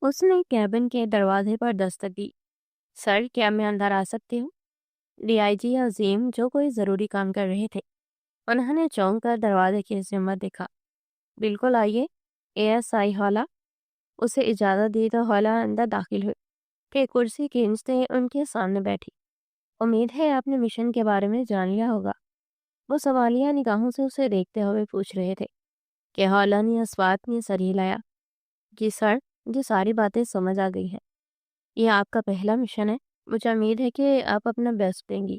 اس نے کیبن کے دروازے پر دستک دی۔ سر، کیا میں اندر آ سکتی ہوں؟ ڈی آئی جی عظیم جو کوئی ضروری کام کر رہے تھے، انہوں نے چونک کر دروازے کی ذمت دیکھا۔ بالکل آئیے، اے ایس آئی ہالا۔ اسے اجازت دی تو ہالا اندر داخل ہوئی، پھر کرسی کھینچتے ان کے سامنے بیٹھی۔ امید ہے آپ نے مشن کے بارے میں جان لیا ہوگا، وہ سوالیہ نگاہوں سے اسے دیکھتے ہوئے پوچھ رہے تھے کہ ہالا نے اس بات میں سر ہلایا۔ جی سر، مجھے ساری باتیں سمجھ آ گئی ہیں۔ یہ آپ کا پہلا مشن ہے، مجھے امید ہے کہ آپ اپنا بیسٹ دیں گی۔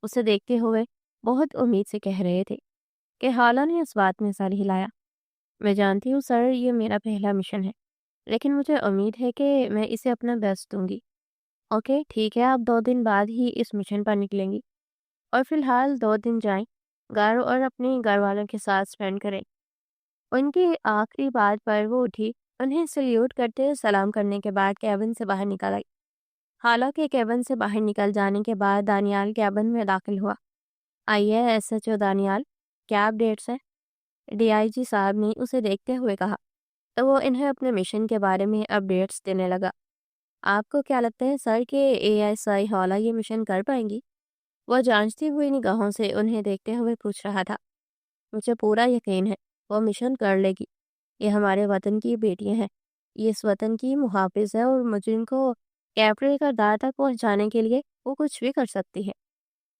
اسے دیکھتے ہوئے بہت امید سے کہہ رہے تھے کہ ہالا نے اس بات میں سر ہلایا۔ میں جانتی ہوں سر، یہ میرا پہلا مشن ہے، لیکن مجھے امید ہے کہ میں اسے اپنا بیسٹ دوں گی۔ اوکے ٹھیک ہے، آپ 2 دن بعد ہی اس مشن پر نکلیں گی، اور فی الحال 2 دن جائیں گھر اور اپنے گھر والوں کے ساتھ اسپینڈ کریں۔ ان کی آخری بات پر وہ اٹھی، انہیں سلیوٹ کرتے سلام کرنے کے بعد کیبن سے باہر نکل آئی۔ حالانکہ کیبن سے باہر نکل جانے کے بعد دانیال کیبن میں داخل ہوا۔ آئیے ایس ایچ او دانیال، کیا اپڈیٹس ہیں؟ ڈی آئی جی صاحب نے اسے دیکھتے ہوئے کہا تو وہ انہیں اپنے مشن کے بارے میں اپڈیٹس دینے لگا۔ آپ کو کیا لگتا ہے سر کہ اے ایس آئی ہالا یہ مشن کر پائیں گی؟ وہ جانچتی ہوئی نگاہوں سے انہیں دیکھتے ہوئے پوچھ رہا تھا۔ مجھے پورا یقین ہے وہ مشن کر لے گی۔ یہ ہمارے وطن کی بیٹیاں ہیں، یہ اس وطن کی محافظ ہے، اور مجرم کو کیپٹل کا دار تک پہنچانے کے لیے وہ کچھ بھی کر سکتی ہے۔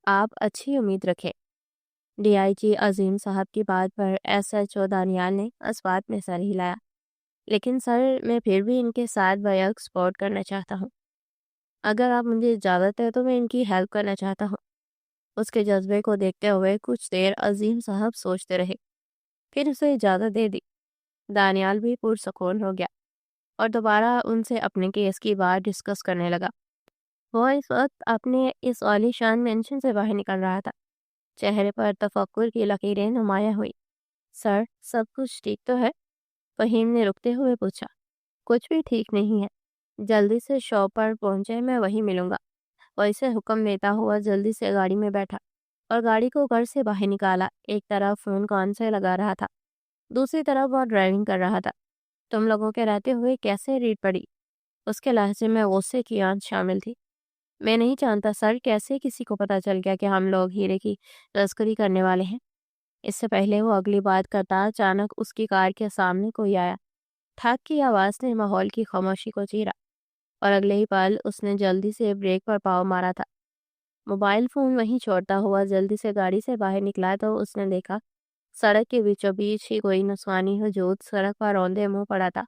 آپ اچھی امید رکھیں۔ ڈی آئی جی عظیم صاحب کی بات پر ایس ایچ او دانیال نے اس بات میں سر ہلایا۔ لیکن سر، میں پھر بھی ان کے ساتھ بیک سپورٹ کرنا چاہتا ہوں۔ اگر آپ مجھے اجازت ہے تو میں ان کی ہیلپ کرنا چاہتا ہوں۔ اس کے جذبے کو دیکھتے ہوئے کچھ دیر عظیم صاحب سوچتے رہے، پھر اسے اجازت دے دی۔ دانیال بھی پرسکون ہو گیا اور دوبارہ ان سے اپنے کیس کی بات ڈسکس کرنے لگا۔ وہ اس وقت اپنے اس عالی شان مینشن سے باہر نکل رہا تھا، چہرے پر تفکر کی لکیریں نمایاں ہوئی۔ سر، سب کچھ ٹھیک تو ہے؟ فہیم نے رکتے ہوئے پوچھا۔ کچھ بھی ٹھیک نہیں ہے، جلدی سے شاپ پر پہنچے، میں وہیں ملوں گا۔ وہ اسے حکم دیتا ہوا جلدی سے گاڑی میں بیٹھا اور گاڑی کو گھر سے باہر نکالا۔ ایک طرف فون کان سے لگا رہا تھا، دوسری طرف وہ ڈرائیونگ کر رہا تھا۔ تم لوگوں کے رہتے ہوئے کیسے ریڈ پڑی؟ اس کے لہجے میں غصے کی آنچ شامل تھی۔ میں نہیں جانتا سر، کیسے کسی کو پتہ چل گیا کہ ہم لوگ ہیرے کی تسکری کرنے والے ہیں؟ اس سے پہلے وہ اگلی بات کرتا، اچانک اس کی کار کے سامنے کوئی آیا۔ ٹھاک کی آواز نے ماحول کی خاموشی کو چیرا، اور اگلے ہی پل اس نے جلدی سے بریک پر پاؤں مارا تھا۔ موبائل فون وہیں چھوڑتا ہوا جلدی سے گاڑی سے باہر نکلا تو اس نے دیکھا سڑک کے بیچوں بیچ ہی کوئی نسوانی وجود سڑک پر روندے منہ پڑا تھا،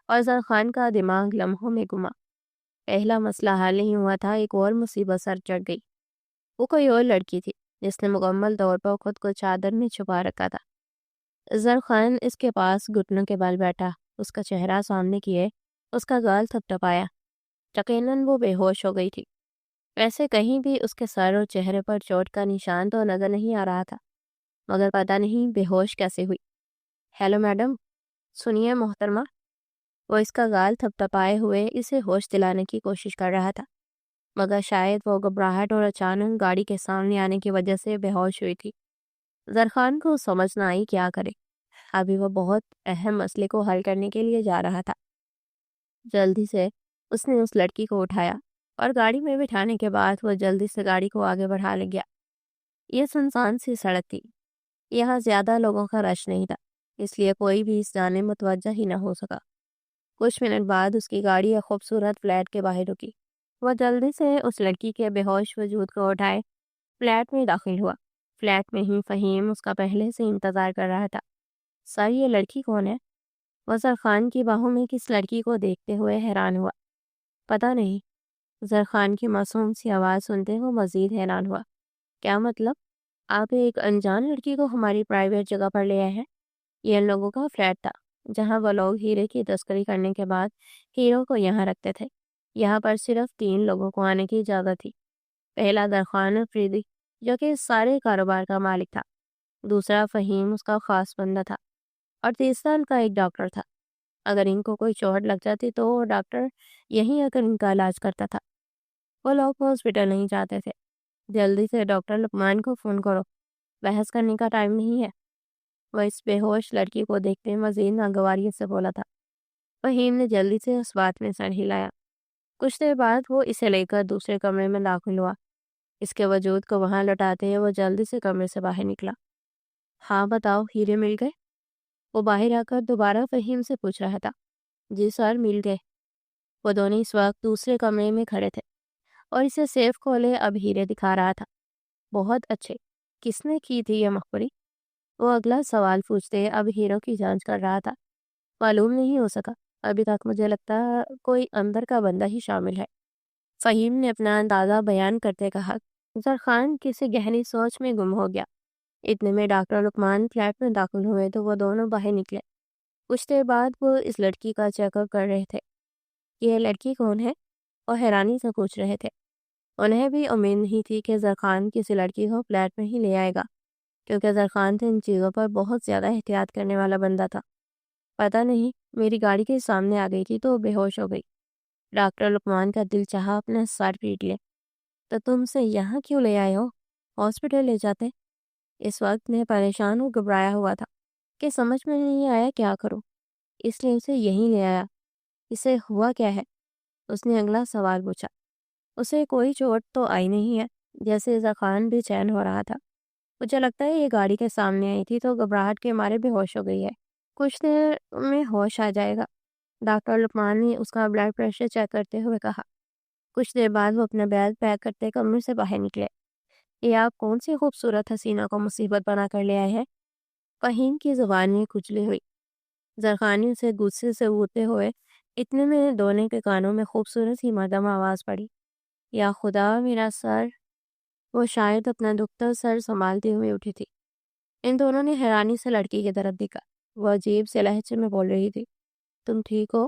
اور زرخان کا دماغ لمحوں میں گما۔ پہلا مسئلہ حل نہیں ہوا تھا، ایک اور مصیبت سر چڑھ گئی۔ وہ کوئی اور لڑکی تھی جس نے مکمل طور پر خود کو چادر میں چھپا رکھا تھا۔ زرخان اس کے پاس گھٹنوں کے بل بیٹھا، اس کا چہرہ سامنے کیے، اس کا گال تھپتھپایا۔ یقیناً وہ بے ہوش ہو گئی تھی۔ ویسے کہیں بھی اس کے سر اور چہرے پر چوٹ کا نشان تو نظر نہیں آ رہا تھا، مگر پتہ نہیں بے ہوش کیسے ہوئی۔ ہیلو میڈم، سنیے محترمہ۔ وہ اس کا گال تھپتھپائے ہوئے اسے ہوش دلانے کی کوشش کر رہا تھا، مگر شاید وہ گھبراہٹ اور اچانک گاڑی کے سامنے آنے کی وجہ سے بے ہوش ہوئی تھی۔ زرخان کو سمجھ نہ آئی کیا کرے، ابھی وہ بہت اہم مسئلے کو حل کرنے کے لیے جا رہا تھا۔ جلدی سے اس نے اس لڑکی کو اٹھایا اور گاڑی میں بٹھانے کے بعد وہ جلدی سے گاڑی کو آگے بڑھا لے گیا۔ یہ سنسان سی سڑک تھی، یہاں زیادہ لوگوں کا رش نہیں تھا، اس لیے کوئی بھی اس جانب متوجہ ہی نہ ہو سکا۔ کچھ منٹ بعد اس کی گاڑی ایک خوبصورت فلیٹ کے باہر رکی۔ وہ جلدی سے اس لڑکی کے بے ہوش وجود کو اٹھائے فلیٹ میں داخل ہوا۔ فلیٹ میں ہی فہیم اس کا پہلے سے انتظار کر رہا تھا۔ سر، یہ لڑکی کون ہے؟ وہ زرخان کی باہوں میں کس لڑکی کو دیکھتے ہوئے حیران ہوا۔ پتہ نہیں۔ زرخان کی معصوم سی آواز سنتے وہ مزید حیران ہوا۔ کیا مطلب؟ آپ ایک انجان لڑکی کو ہماری پرائیویٹ جگہ پر لے آئے ہیں؟ یہ ان لوگوں کا فلیٹ تھا جہاں وہ لوگ ہیرے کی تسکری کرنے کے بعد ہیروں کو یہاں رکھتے تھے۔ یہاں پر صرف 3 لوگوں کو آنے کی اجازت تھی۔ پہلا درخان افریدی جو کہ اس سارے کاروبار کا مالک تھا، دوسرا فہیم اس کا خاص بندہ تھا، اور تیسرا ان کا ایک ڈاکٹر تھا۔ اگر ان کو کوئی چوٹ لگ جاتی تو وہ ڈاکٹر یہیں آ کر ان کا علاج کرتا تھا۔ وہ لوگ ہاسپٹل نہیں جاتے تھے۔ جلدی سے ڈاکٹر لقمان کو فون کرو، بحث کرنے کا ٹائم نہیں ہے۔ وہ اس بے ہوش لڑکی کو دیکھتے مزید ناگواری سے بولا تھا۔ فہیم نے جلدی سے اس بات میں سر ہلایا۔ کچھ دیر بعد وہ اسے لے کر دوسرے کمرے میں داخل ہوا۔ اس کے وجود کو وہاں لوٹاتے ہوئے وہ جلدی سے کمرے سے باہر نکلا۔ ہاں بتاؤ، ہیرے مل گئے؟ وہ باہر آ کر دوبارہ فہیم سے پوچھ رہا تھا۔ جی سر، مل گئے۔ وہ دونوں اس وقت دوسرے کمرے میں کھڑے تھے اور اسے سیف کھولے اب ہیرے دکھا رہا تھا۔ بہت اچھے۔ کس نے کی تھی یہ مخبری؟ وہ اگلا سوال پوچھتے اب ہیروں کی جانچ کر رہا تھا۔ معلوم نہیں ہو سکا، ابھی تک مجھے لگتا کوئی اندر کا بندہ ہی شامل ہے، فہیم نے اپنا اندازہ بیان کرتے کہا۔ زرخان کسی گہری سوچ میں گم ہو گیا۔ اتنے میں ڈاکٹر لقمان فلیٹ میں داخل ہوئے تو وہ دونوں باہر نکلے۔ کچھ دیر بعد وہ اس لڑکی کا چیک اپ کر رہے تھے۔ یہ لڑکی کون ہے؟ وہ حیرانی سے پوچھ رہے تھے۔ انہیں بھی امید نہیں تھی کہ زرخان کسی لڑکی کو فلیٹ میں ہی لے آئے گا، کیونکہ زرخان تو ان چیزوں پر بہت زیادہ احتیاط کرنے والا بندہ تھا۔ پتہ نہیں، میری گاڑی کے سامنے آ گئی تھی تو بے ہوش ہو گئی۔ ڈاکٹر لقمان کا دل چاہا اپنا سر پیٹ لے۔ تو تم سے یہاں کیوں لے آئے ہو؟ ہاسپٹل لے جاتے۔ اس وقت میں پریشان و گھبرایا ہوا تھا کہ سمجھ میں نہیں آیا کیا کروں، اس لیے اسے یہیں لے آیا۔ اسے ہوا کیا ہے؟ اس نے اگلا سوال پوچھا۔ اسے کوئی چوٹ تو آئی نہیں ہے، جیسے زرخان بے چین ہو رہا تھا۔ مجھے لگتا ہے یہ گاڑی کے سامنے آئی تھی تو گھبراہٹ کے مارے بے ہوش ہو گئی ہے، کچھ دیر میں ہوش آ جائے گا، ڈاکٹر لقمان نے اس کا بلڈ پریشر چیک کرتے ہوئے کہا۔ کچھ دیر بعد وہ اپنا بیگ پیک کرتے کمرے سے باہر نکلے۔ یہ آپ کون سی خوبصورت حسینہ کو مصیبت بنا کر لے آئے ہیں؟ فہیم کی زبان میں کھجلی ہوئی۔ زرخانی سے غصے سے بوتے ہوئے اتنے میں دونوں کے کانوں میں خوبصورت ہی مدھم آواز پڑی۔ یا خدا، میرا سر! وہ شاید اپنا دکھتا سر سنبھالتے ہوئے اٹھی تھی۔ ان دونوں نے حیرانی سے لڑکی کی طرف دیکھا۔ وہ عجیب سے لہجے میں بول رہی تھی۔ تم ٹھیک ہو؟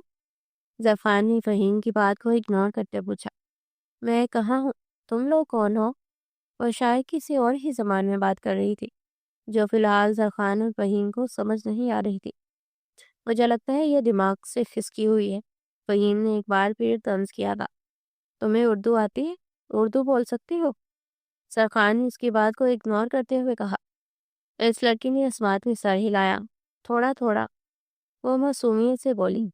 زرخان نے فہیم کی بات کو اگنور کرتے پوچھا۔ میں کہاں ہوں؟ تم لوگ کون ہو؟ وہ شاید کسی اور ہی زبان میں بات کر رہی تھی جو فی الحال زرخان اور فہیم کو سمجھ نہیں آ رہی تھی۔ مجھے لگتا ہے یہ دماغ سے کھسکی ہوئی ہے، فہیم نے ایک بار پھر طنز کیا تھا۔ تمہیں اردو آتی ہے؟ اردو بول سکتی ہو؟ زرخان نے اس کی بات کو اگنور کرتے ہوئے کہا۔ اس لڑکی نے اس بات میں سر ہلایا۔ تھوڑا تھوڑا، وہ معصومیت سے بولی۔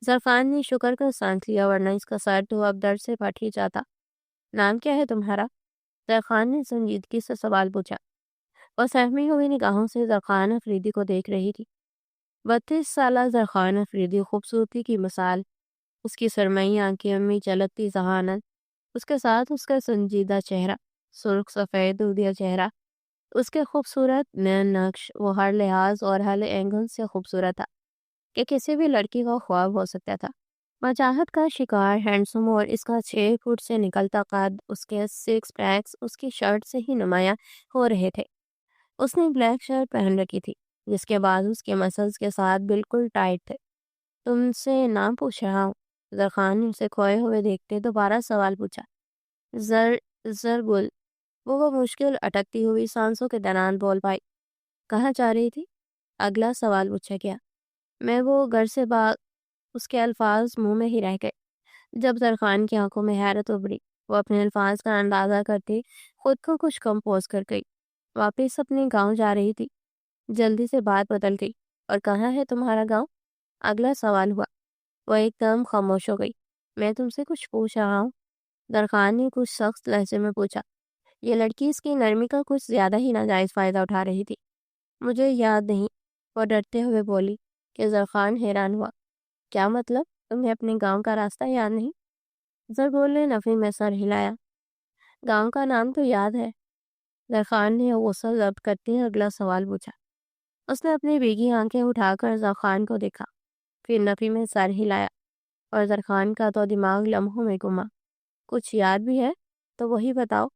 زرخان نے شکر کا سانس لیا، ورنہ اس کا سر تو اب درد سے پھٹ ہی جاتا۔ نام کیا ہے تمہارا؟ زرخان نے سنجیدگی سے سوال پوچھا۔ وہ سہمی ہوئی نگاہوں سے زرخان افریدی کو دیکھ رہی تھی۔ 32 سالہ زرخان افریدی خوبصورتی کی مثال، اس کی سرمئی آنکھیں میں چلکتی ذہانت، اس کے ساتھ اس کا سنجیدہ چہرہ، سرخ سفید دودیا چہرہ، اس کے خوبصورت نین نقش، وہ ہر لحاظ اور ہر اینگل سے خوبصورت تھا کہ کسی بھی لڑکی کا خواب ہو سکتا تھا۔ مچاہت کا شکار ہینڈسم، اور اس کا 6 فٹ سے نکلتا قد، اس کے 6 پیکس اس کی شرٹ سے ہی نمایاں ہو رہے تھے۔ اس نے بلیک شرٹ پہن رکھی تھی جس کے بعد اس کے مسلز کے ساتھ بالکل ٹائٹ تھے۔ تم سے نام پوچھ رہا ہوں، زرخان نے اسے کھوئے ہوئے دیکھتے دوبارہ سوال پوچھا۔ زرگل، وہ مشکل اٹکتی ہوئی سانسوں کے دوران بول پائی۔ کہاں جا رہی تھی؟ اگلا سوال پوچھا گیا۔ میں وہ گھر سے باغ، اس کے الفاظ منہ میں ہی رہ گئے۔ جب زرخان کی آنکھوں میں حیرت ابھری، وہ اپنے الفاظ کا اندازہ کرتے خود کو کچھ کمپوز کر گئی۔ واپس اپنے گاؤں جا رہی تھی۔ جلدی سے بات بدل گئی۔ اور کہاں ہے تمہارا گاؤں؟ اگلا سوال ہوا۔ وہ ایک دم خاموش ہو گئی۔ میں تم سے کچھ پوچھ رہا ہوں، زرخان نے کچھ سخت لہجے میں پوچھا۔ یہ لڑکی اس کی نرمی کا کچھ زیادہ ہی ناجائز فائدہ اٹھا رہی تھی۔ مجھے یاد نہیں، وہ ڈرتے ہوئے بولی کہ زرخان حیران ہوا۔ کیا مطلب؟ تمہیں اپنے گاؤں کا راستہ یاد نہیں؟ زرگل نے نفی میں سر ہلایا۔ گاؤں کا نام تو یاد ہے۔ زرخان نے غصہ ضبط کرتے ہوئے اگلا سوال پوچھا۔ اس نے اپنی بھیگی آنکھیں اٹھا کر زرخان کو دیکھا، پھر نفی میں سر ہلایا، اور زرخان کا تو دماغ لمحوں میں گما۔ کچھ یاد بھی ہے تو وہی بتاؤ۔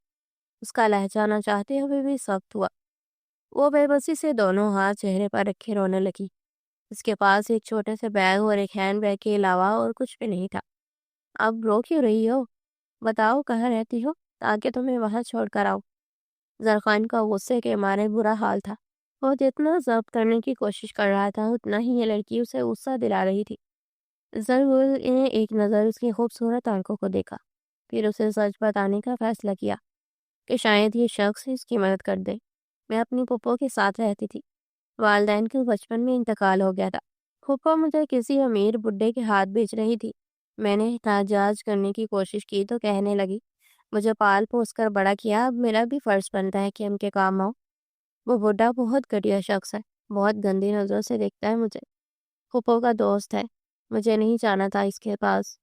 اس کا لہجہ نہ چاہتے ہوئے بھی سخت ہوا۔ وہ بے بسی سے دونوں ہاتھ چہرے پر رکھے رونے لگی۔ اس کے پاس ایک چھوٹے سے بیگ اور ایک ہینڈ بیگ کے علاوہ اور کچھ بھی نہیں تھا۔ اب رو کیوں رہی ہو؟ بتاؤ کہاں رہتی ہو تاکہ تمہیں وہاں چھوڑ کر آؤ۔ زرخان کا غصے کے مارے برا حال تھا۔ وہ جتنا ضبط کرنے کی کوشش کر رہا تھا اتنا ہی یہ لڑکی اسے غصہ دلا رہی تھی۔ زرگل نے ایک نظر اس کی خوبصورت آنکھوں کو دیکھا، پھر اسے سچ بتانے کا فیصلہ کیا کہ شاید یہ شخص اس کی مدد کر دے۔ میں اپنی پھپھو کے ساتھ رہتی تھی، والدین کے بچپن میں انتقال ہو گیا تھا، پھوپھا مجھے کسی امیر بڈھے کے ہاتھ بیچ رہی تھی۔ میں نے احتجاج کرنے کی کوشش کی تو کہنے لگی، مجھے پال پوس کر بڑا کیا، اب میرا بھی فرض بنتا ہے کہ ان کے کام آؤ۔ وہ بڈھا بہت گھٹیا شخص ہے، بہت گندی نظروں سے دیکھتا ہے مجھے۔ پھوپھو کا دوست ہے، مجھے نہیں جانا تھا اس کے پاس،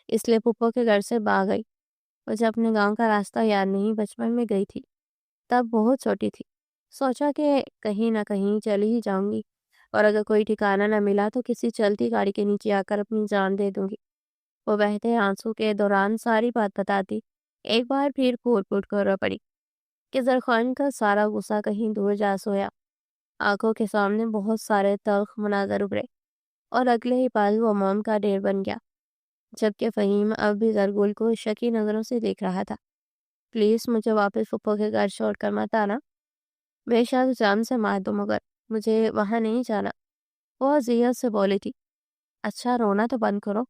اس لیے پھوپھو کے گھر سے بھاگ گئی۔ مجھے اپنے گاؤں کا راستہ یاد نہیں، بچپن میں گئی تھی، تب بہت چھوٹی تھی۔ سوچا کہ کہیں نہ کہیں چلی ہی جاؤں گی، اور اگر کوئی ٹھکانہ نہ ملا تو کسی چلتی گاڑی کے نیچے آ کر اپنی جان دے دوں گی۔ وہ بہتے آنسو کے دوران ساری بات بتاتی، ایک بار پھر پھوٹ پھوٹ کر رو پڑی کہ زرخان کا سارا غصہ کہیں دور جا سویا۔ آنکھوں کے سامنے بہت سارے تلخ مناظر ابھرے، اور اگلے ہی پل وہ موم کا ڈھیر بن گیا، جبکہ فہیم اب بھی زرگل کو شکی نظروں سے دیکھ رہا تھا۔ پلیز مجھے واپس پھپھو کے گھر چھوڑ کر مت آنا، بے شک جان سے مار دو، مگر مجھے وہاں نہیں جانا، وہ اذیت سے بولی تھی۔ اچھا رونا تو بند کرو،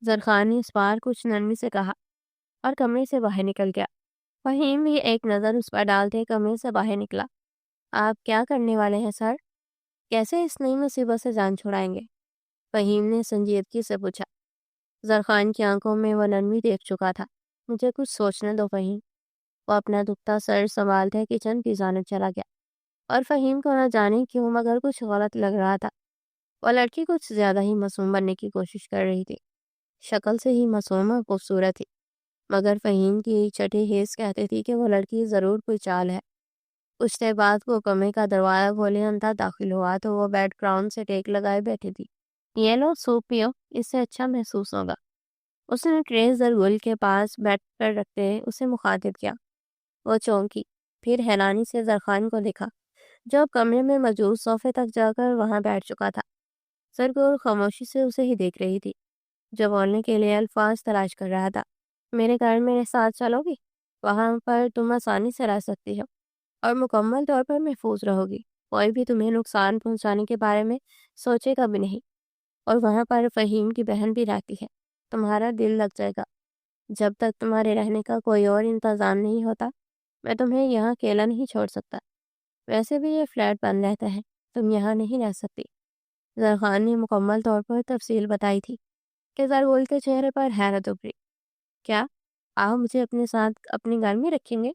زرخان نے اس بار کچھ نرمی سے کہا، اور کمرے سے باہر نکل گیا۔ فہیم بھی ایک نظر اس پر ڈالتے کمرے سے باہر نکلا۔ آپ کیا کرنے والے ہیں سر؟ کیسے اس نئی مصیبت سے جان چھڑائیں گے؟ فہیم نے سنجیدگی سے پوچھا۔ زرخان کی آنکھوں میں وہ نرمی دیکھ چکا تھا۔ مجھے کچھ سوچنے دو فہیم۔ وہ اپنا دکھتا سر سنبھالتے کچن کی جانب چلا گیا، اور فہیم کو نہ جانے کیوں مگر کچھ غلط لگ رہا تھا۔ وہ لڑکی کچھ زیادہ ہی معصوم بننے کی کوشش کر رہی تھی، شکل سے ہی معصوم اور خوبصورت تھی، مگر فہیم کی چھٹی حس کہتی تھی کہ وہ لڑکی ضرور کوئی چال ہے۔ کچھ دیر بعد وہ کمرے کا دروازہ کھولے اندر داخل ہوا تو وہ بیڈ گراؤنڈ سے ٹیک لگائے بیٹھی تھی۔ یہ لو سوپ پیو، اس سے اچھا محسوس ہوگا۔ اس نے ٹرے زرگل کے پاس بیٹھ کر رکھتے اسے مخاطب کیا۔ وہ چونکی، پھر حیرانی سے زرخان کو دیکھا، جو اب کمرے میں موجود صوفے تک جا کر وہاں بیٹھ چکا تھا۔ زرگل خاموشی سے اسے ہی دیکھ رہی تھی، جو بولنے کے لیے الفاظ تلاش کر رہا تھا۔ میرے گھر میرے ساتھ چلو گی؟ وہاں پر تم آسانی سے رہ سکتی ہو، اور مکمل طور پر محفوظ رہو گی، کوئی بھی تمہیں نقصان پہنچانے کے بارے میں سوچے گا بھی نہیں، اور وہاں پر فہیم کی بہن بھی رہتی ہے، تمہارا دل لگ جائے گا۔ جب تک تمہارے رہنے کا کوئی اور انتظام نہیں ہوتا، میں تمہیں یہاں اکیلا نہیں چھوڑ سکتا۔ ویسے بھی یہ فلیٹ بند رہتا ہے، تم یہاں نہیں رہ سکتی۔ زرخان نے مکمل طور پر تفصیل بتائی تھی کہ زرگل کے چہرے پر حیرت ابھری۔ کیا آپ مجھے اپنے ساتھ اپنے گھر میں رکھیں گے؟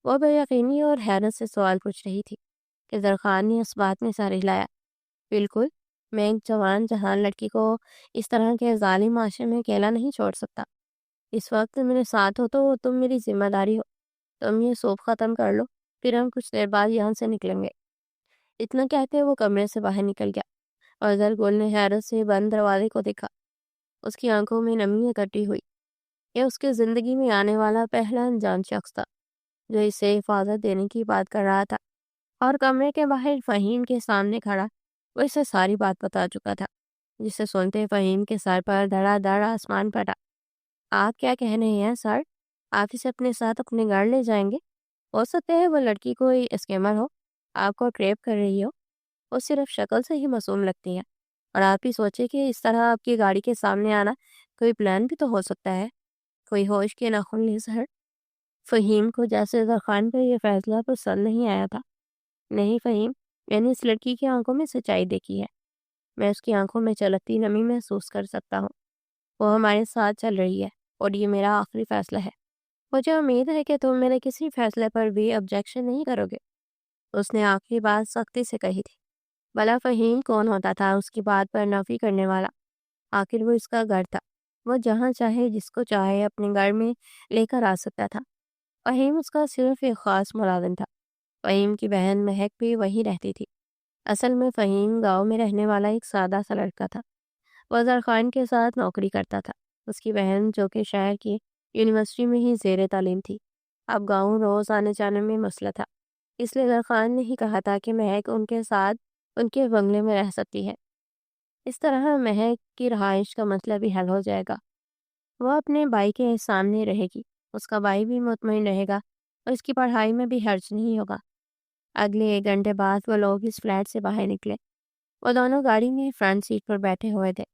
وہ بے یقینی اور حیرت سے سوال پوچھ رہی تھی کہ زرخان نے اس بات میں سر ہلایا۔ بالکل، میں ایک جوان جہان لڑکی کو اس طرح کے ظالم معاشرے میں اکیلا نہیں چھوڑ سکتا۔ اس وقت میرے ساتھ ہو تو تم میری ذمہ داری ہو۔ تم یہ سوپ ختم کر لو، پھر ہم کچھ دیر بعد یہاں سے نکلیں گے۔ اتنا کہتے وہ کمرے سے باہر نکل گیا، اور زرگل نے حیرت سے بند دروازے کو دیکھا۔ اس کی آنکھوں میں نمی اکٹھی ہوئی۔ یہ اس کی زندگی میں آنے والا پہلا انجان شخص تھا جو اسے حفاظت دینے کی بات کر رہا تھا، اور کمرے کے باہر فہیم کے سامنے کھڑا وہ اسے ساری بات بتا چکا تھا، جسے سنتے فہیم کے سر پر دھڑا دھڑ آسمان پھٹا۔ آپ کیا کہہ رہے ہیں سر؟ آپ اسے اپنے ساتھ اپنے گھر لے جائیں گے؟ ہو سکتا ہے وہ لڑکی کوئی اسکیمر ہو، آپ کو ٹریپ کر رہی ہو۔ وہ صرف شکل سے ہی معصوم لگتی ہے، اور آپ ہی سوچے کہ اس طرح آپ کی گاڑی کے سامنے آنا کوئی پلان بھی تو ہو سکتا ہے۔ کوئی ہوش کے ناخن لے سر۔ فہیم کو جیسے زرخان کا یہ فیصلہ پسند نہیں آیا تھا۔ نہیں فہیم، میں نے اس لڑکی کی آنکھوں میں سچائی دیکھی ہے، میں اس کی آنکھوں میں چلکتی نمی محسوس کر سکتا ہوں۔ وہ ہمارے ساتھ چل رہی ہے، اور یہ میرا آخری فیصلہ ہے۔ مجھے امید ہے کہ تم میرے کسی فیصلے پر بھی آبجیکشن نہیں کرو گے۔ اس نے آخری بات سختی سے کہی تھی۔ بھلا فہیم کون ہوتا تھا اس کی بات پر نفی کرنے والا؟ آخر وہ اس کا گھر تھا، وہ جہاں چاہے جس کو چاہے اپنے گھر میں لے کر آ سکتا تھا۔ فہیم اس کا صرف ایک خاص ملازم تھا۔ فہیم کی بہن مہک بھی وہیں رہتی تھی۔ اصل میں فہیم گاؤں میں رہنے والا ایک سادہ سا لڑکا تھا۔ وہ زرخان کے ساتھ نوکری کرتا تھا۔ اس کی بہن جو کہ شہر کی یونیورسٹی میں ہی زیر تعلیم تھی، اب گاؤں روز آنے جانے میں مسئلہ تھا، اس لیے زرخان نے ہی کہا تھا کہ مہک ان کے ساتھ ان کے بنگلے میں رہ سکتی ہے۔ اس طرح مہک کی رہائش کا مسئلہ بھی حل ہو جائے گا۔ وہ اپنے بھائی کے سامنے رہے گی، اس کا بھائی بھی مطمئن رہے گا، اور اس کی پڑھائی میں بھی حرج نہیں ہوگا۔ اگلے 1 گھنٹے بعد وہ لوگ اس فلیٹ سے باہر نکلے۔ وہ دونوں گاڑی میں فرنٹ سیٹ پر بیٹھے ہوئے تھے،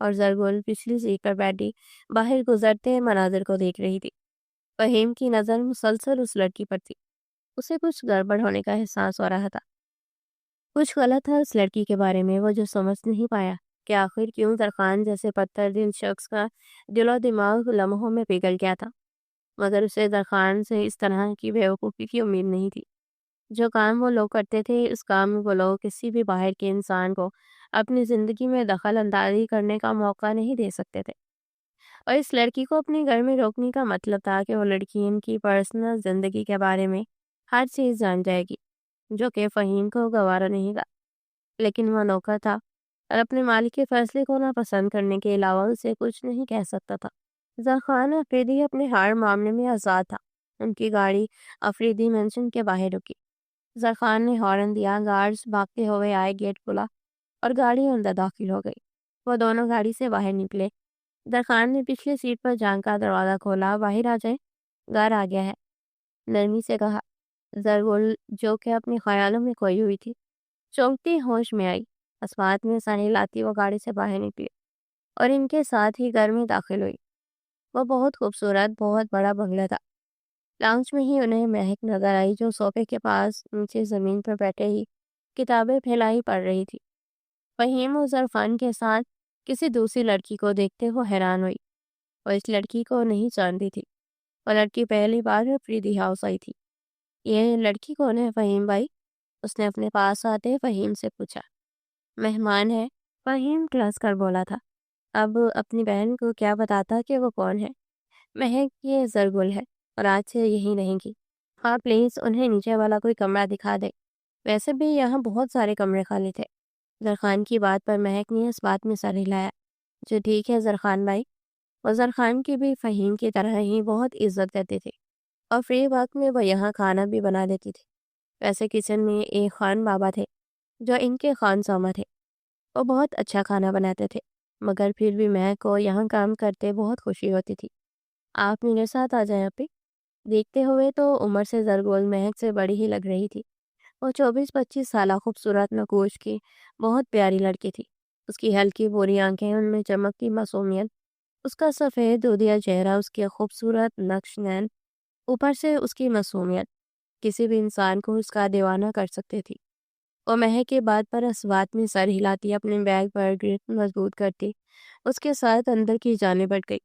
اور زرگل پچھلی سیٹ پر بیٹھی باہر گزرتے مناظر کو دیکھ رہی تھی۔ فہیم کی نظر مسلسل اس لڑکی پر تھی، اسے کچھ گڑبڑ ہونے کا احساس ہو رہا تھا۔ کچھ غلط تھا اس لڑکی کے بارے میں، وہ جو سمجھ نہیں پایا کہ آخر کیوں درخان جیسے پتھر دل شخص کا دل و دماغ لمحوں میں پگھل گیا تھا، مگر اسے درخان سے اس طرح کی بیوقوفی کی امید نہیں تھی۔ جو کام وہ لوگ کرتے تھے، اس کام میں وہ لوگ کسی بھی باہر کے انسان کو اپنی زندگی میں دخل اندازی کرنے کا موقع نہیں دے سکتے تھے، اور اس لڑکی کو اپنے گھر میں روکنے کا مطلب تھا کہ وہ لڑکی ان کی پرسنل زندگی کے بارے میں ہر چیز جان جائے گی، جو کہ فہیم کو گوارا نہیں تھا۔ لیکن وہ نوکر تھا اور اپنے مالک کے فیصلے کو ناپسند کرنے کے علاوہ اسے کچھ نہیں کہہ سکتا تھا۔ زرخان افریدی اپنے ہر معاملے میں آزاد تھا۔ ان کی گاڑی افریدی مینشن کے باہر رکی۔ زرخان نے ہارن دیا، گارڈز بھاگتے ہوئے آئے، گیٹ کھلا اور گاڑی اندر داخل ہو گئی۔ وہ دونوں گاڑی سے باہر نکلے۔ زرخان نے پچھلے سیٹ پر جان کا دروازہ کھولا۔ باہر آ جائیں، گھر آ گیا ہے، نرمی سے کہا۔ زرگل جو کہ اپنے خیالوں میں کھوئی ہوئی تھی، چونکتی ہوش میں آئی۔ اسمات میں سر ہلاتی وہ گاڑی سے باہر نکلی اور ان کے ساتھ ہی گھر میں داخل ہوئی۔ وہ بہت خوبصورت، بہت بڑا بنگلہ تھا۔ لاؤنج میں ہی انہیں مہک نظر آئی، جو صوفے کے پاس نیچے زمین پر بیٹھے ہی کتابیں پھیلائی پڑھ رہی تھی۔ فہیم و زرفان کے ساتھ کسی دوسری لڑکی کو دیکھتے وہ حیران ہوئی۔ وہ اس لڑکی کو نہیں جانتی تھی۔ وہ لڑکی پہلی بار فریدی ہاؤس آئی تھی۔ یہ لڑکی کون ہے فہیم بھائی؟ اس نے اپنے پاس آتے فہیم سے پوچھا۔ مہمان ہے، فہیم کلاس کر بولا تھا۔ اب اپنی بہن کو کیا بتاتا کہ وہ کون ہے؟ مہک، یہ زرگل ہے اور آج سے یہی رہیں گی۔ ہاں پلیز انہیں نیچے والا کوئی کمرہ دکھا دے، ویسے بھی یہاں بہت سارے کمرے خالی تھے۔ زرخان کی بات پر مہک نے اس بات میں سر ہلایا۔ جو ٹھیک ہے زرخان بھائی۔ وہ زرخان کی بھی فہیم کی طرح ہی بہت عزت کرتی تھی اور فری وقت میں وہ یہاں کھانا بھی بنا دیتی تھی۔ ویسے کچن میں ایک خان بابا تھے جو ان کے خان سامہ تھے۔ وہ بہت اچھا کھانا بناتے تھے، مگر پھر بھی مہک کو یہاں کام کرتے بہت خوشی ہوتی تھی۔ آپ میرے ساتھ آ جائیں اپی۔ دیکھتے ہوئے تو عمر سے زرگول مہک سے بڑی ہی لگ رہی تھی۔ وہ 24-25 سالہ خوبصورت نقوش کی بہت پیاری لڑکی تھی۔ اس کی ہلکی بوری آنکھیں، ان میں چمکتی معصومیت، اس کا سفید دودھیا چہرہ، اس کے خوبصورت نقش نین، اوپر سے اس کی معصومیت کسی بھی انسان کو اس کا دیوانہ کر سکتے تھی۔ وہ مہک کے بات پر اسوات میں سر ہلاتی، اپنے بیگ پر گرپ مضبوط کرتی اس کے ساتھ اندر کی جانب بڑھ گئی۔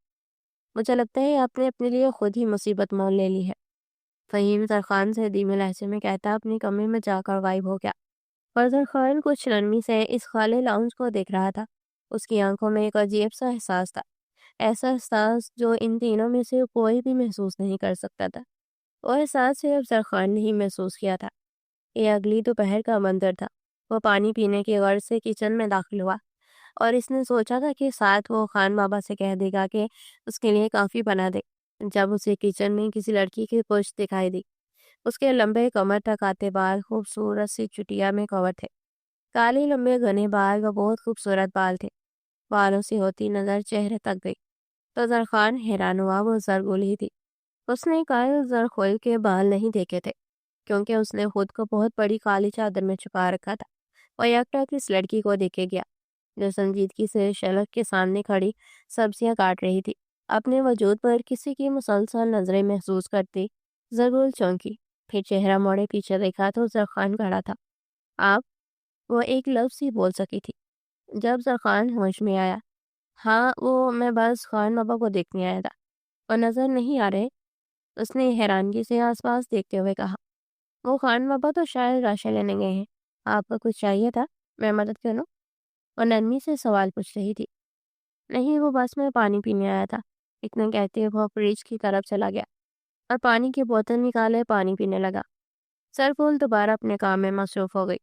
مجھے لگتا ہے آپ نے اپنے لیے خود ہی مصیبت مول لے لی ہے، فہیم زرخان سے دھیمے لہجے میں کہتا اپنے کمرے میں جا کر غائب ہو گیا۔ پر زرخان کچھ نرمی سے اس خالی لاؤنج کو دیکھ رہا تھا۔ اس کی آنکھوں میں ایک عجیب سا احساس تھا، ایسا احساس جو ان تینوں میں سے کوئی بھی محسوس نہیں کر سکتا تھا۔ وہ احساس صرف زرخان نے ہی محسوس کیا تھا۔ یہ اگلی دوپہر کا منظر تھا۔ وہ پانی پینے کی غرض سے کچن میں داخل ہوا اور اس نے سوچا تھا کہ ساتھ وہ خان بابا سے کہہ دے گا کہ اس کے لیے کافی بنا دے، جب اسے کچن میں کسی لڑکی کی پشت دکھائی دی۔ اس کے لمبے کمر تک آتے بال خوبصورت سی چٹیا میں کور تھے، کالے لمبے گھنے بال و بہت خوبصورت بال تھے۔ بالوں سے ہوتی نظر چہرے تک گئی تو زرخان حیران ہوا، وہ زرگل ہی تھی۔ اس نے کالے زرخول کے بال نہیں دیکھے تھے کیونکہ اس نے خود کو بہت بڑی کالی چادر میں چھپا رکھا تھا۔ وہ یکٹک اس لڑکی کو دیکھے گیا جو سنجیدگی سے شلف کے سامنے کھڑی سبزیاں کاٹ رہی تھی۔ اپنے وجود پر کسی کی مسلسل نظریں محسوس کرتی زرگل چونکی، پھر چہرہ موڑے پیچھے دیکھا تو زرخان کھڑا تھا۔ آپ؟ وہ ایک لفظ ہی بول سکی تھی۔ جب زرخان ہوش میں آیا، ہاں میں بس خان بابا کو دیکھنے آیا تھا، وہ نظر نہیں آ رہے؟ اس نے حیرانگی سے آس پاس دیکھتے ہوئے کہا۔ وہ خان بابا تو شاید راشن لینے گئے ہیں، آپ کو کچھ چاہیے تھا؟ میں مدد کروں؟ وہ نرمی سے سوال پوچھ رہی تھی۔ نہیں، وہ بس میں پانی پینے آیا تھا، اتنا کہتے وہ فریج کی طرف چلا گیا اور پانی کی بوتل نکالے پانی پینے لگا۔ سرگل دوبارہ اپنے کام میں مصروف ہو گئی۔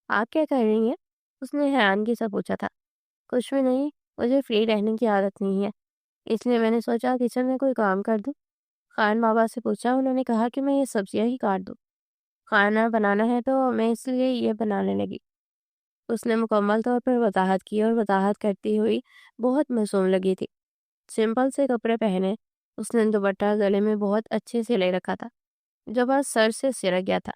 آپ کیا کر رہی ہیں؟ اس نے حیرانگی سے پوچھا تھا۔ کچھ بھی نہیں، مجھے فری رہنے کی عادت نہیں ہے، اس لیے میں نے سوچا کچن میں کوئی کام کر دوں۔ خان بابا سے پوچھا، انہوں نے کہا کہ میں یہ سبزیاں ہی کاٹ دوں۔ کھانا بنانا ہے تو میں اس لیے یہ بنانے لگی۔ اس نے مکمل طور پر وضاحت کی اور وضاحت کرتی ہوئی بہت معصوم لگی تھی۔ سمپل سے کپڑے پہنے، اس نے دوپٹہ گلے میں بہت اچھے سے لے رکھا تھا جو بس سر سے سرک گیا تھا۔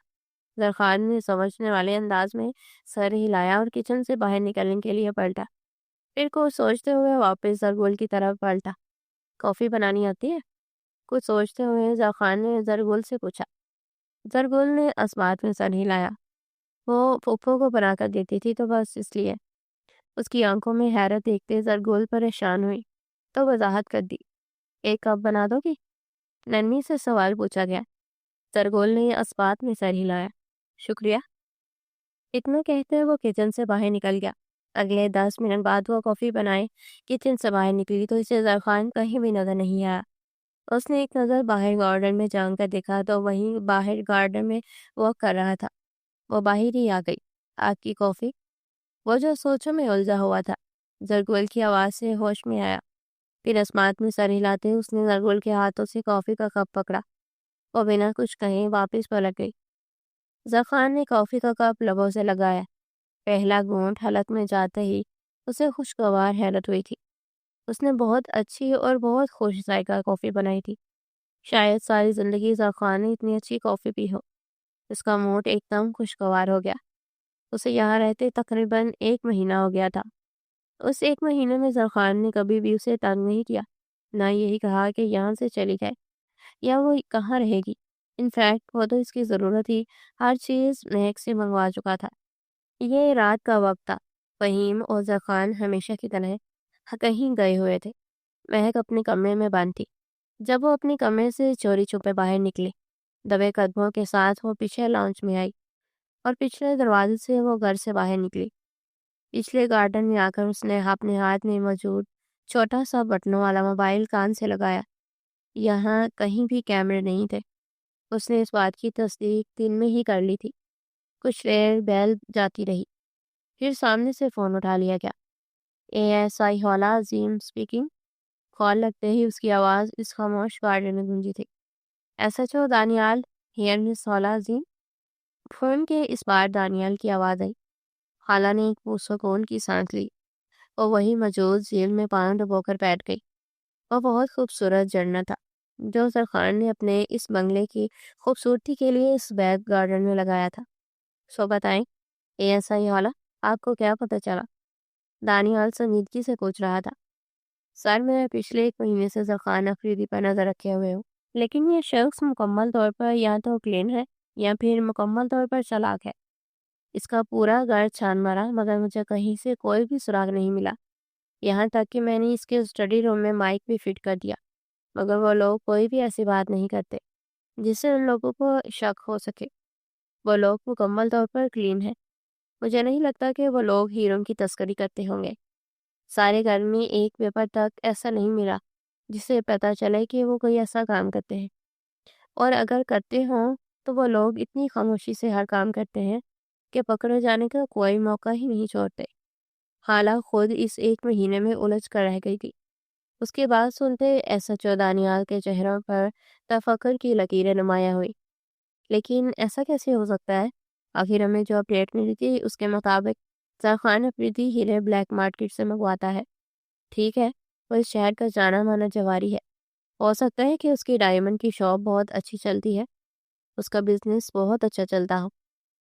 زرخان نے سمجھنے والے انداز میں سر ہلایا اور کچن سے باہر نکلنے کے لیے پلٹا، پھر کچھ سوچتے ہوئے واپس زرگل کی طرف پلٹا۔ کافی بنانی آتی ہے؟ کچھ سوچتے ہوئے زرخان نے زرگل سے پوچھا۔ زرگل نے اسبات میں سر ہلایا۔ وہ پھوپھو کو بنا کر دیتی تھی تو بس اس لیے۔ اس کی آنکھوں میں حیرت دیکھتے زرگول پریشان ہوئی تو وضاحت کر دی، ایک کپ بنا دو گی؟ ننھی سے سوال پوچھا گیا۔ زرگول نے اسبات میں سر ہلایا، شکریہ۔ اتنا کہتے وہ کچن سے باہر نکل گیا۔ اگلے 10 منٹ بعد وہ کافی بنائے کچن سے باہر نکلی تو اسے زرخان کہیں بھی نظر نہیں آیا۔ اس نے ایک نظر باہر گارڈن میں جان کر دیکھا تو وہیں باہر گارڈن میں واک کر رہا تھا۔ وہ باہر ہی آ گئی۔ آپ کی کافی؟ وہ جو سوچوں میں الجھا ہوا تھا زرگول کی آواز سے ہوش میں آیا۔ پھر اسمات میں سر ہلاتے اس نے زرگول کے ہاتھوں سے کافی کا کپ پکڑا۔ وہ بنا کچھ کہیں واپس پلٹ گئی۔ زرخان نے کافی کا کپ لبوں سے لگایا۔ پہلا گھونٹ حلق میں جاتے ہی اسے خوشگوار حیرت ہوئی تھی۔ اس نے بہت اچھی اور بہت خوش ذائقہ کافی بنائی تھی۔ شاید ساری زندگی زرخان نے اتنی اچھی کافی پی ہو۔ اس کا موڈ ایک دم خوشگوار ہو گیا۔ اسے یہاں رہتے تقریباً 1 مہینہ ہو گیا تھا۔ اس 1 مہینے میں زرخان نے کبھی بھی اسے تنگ نہیں کیا، نہ یہی کہا کہ یہاں سے چلی جائے یا وہ کہاں رہے گی۔ انفیکٹ وہ تو اس کی ضرورت ہی ہر چیز مہک سے منگوا چکا تھا۔ یہ رات کا وقت تھا۔ فہیم اور زرخان ہمیشہ کی طرح کہیں گئے ہوئے تھے۔ مہک اپنے کمرے میں بند تھی۔ جب وہ اپنے کمرے سے چوری چھپے باہر نکلے، دبے قدموں کے ساتھ وہ پیچھے لانچ میں آئی اور پچھلے دروازے سے وہ گھر سے باہر نکلی۔ پچھلے گارڈن میں آ کر اس نے اپنے ہاتھ میں موجود چھوٹا سا بٹنوں والا موبائل کان سے لگایا۔ یہاں کہیں بھی کیمرے نہیں تھے۔ اس نے اس بات کی تصدیق دن میں ہی کر لی تھی۔ کچھ دیر بیل جاتی رہی، پھر سامنے سے فون اٹھا لیا گیا۔ ASI حوالہ عظیم اسپیکنگ۔ کال لگتے ہی اس کی آواز اس خاموش گارڈن میں گونجی تھی۔ SHO دانیال، ہیئر مس حوالہ عظیم۔ فون کے اس بار دانیال کی آواز آئی۔ خالہ نے ایک پرسکون کی سانس لی۔ وہ وہی موجود جھیل میں پاؤں ڈبو کر بیٹھ گئی۔ وہ بہت خوبصورت جھرنا تھا جو زرخان نے اپنے اس بنگلے کی خوبصورتی کے لیے اس بیک گارڈن میں لگایا تھا۔ سو بتائیں ASI حوالہ، آپ کو کیا پتہ چلا؟ دانیال سنجیدگی سے پوچھ رہا تھا۔ سر، میں پچھلے 1 مہینے سے زرخان افریدی پر نظر رکھے ہوئے ہوں، لیکن یہ شخص مکمل طور پر یا تو کلین ہے یا پھر مکمل طور پر چالاک ہے۔ اس کا پورا گھر چھان مارا مگر مجھے کہیں سے کوئی بھی سراغ نہیں ملا۔ یہاں تک کہ میں نے اس کے اسٹڈی روم میں مائک بھی فٹ کر دیا، مگر وہ لوگ کوئی بھی ایسی بات نہیں کرتے جس سے ان لوگوں کو شک ہو سکے۔ وہ لوگ مکمل طور پر کلین ہیں۔ مجھے نہیں لگتا کہ وہ لوگ ہیروں کی تسکری کرتے ہوں گے۔ سارے گھر میں ایک پیپر تک ایسا نہیں ملا جس سے پتہ چلے کہ وہ کوئی ایسا کام کرتے ہیں، اور اگر کرتے ہوں تو وہ لوگ اتنی خاموشی سے ہر کام کرتے ہیں کہ پکڑے جانے کا کوئی موقع ہی نہیں چھوڑتے۔ خالہ خود اس 1 مہینے میں الجھ کر رہ گئی تھی۔ اس کے بعد سنتے SHO دانیال کے چہروں پر تفکر کی لکیریں نمایاں ہوئی۔ لیکن ایسا کیسے ہو سکتا ہے؟ آخر ہمیں جو اپڈیٹ ملی تھی اس کے مطابق زرخان افریدی ہیرے بلیک مارکیٹ سے منگواتا ہے۔ ٹھیک ہے، وہ اس شہر کا جانا مانا جواری ہے۔ ہو سکتا ہے کہ اس کی ڈائمنڈ کی شاپ بہت اچھی چلتی ہے، اس کا بزنس بہت اچھا چلتا ہو،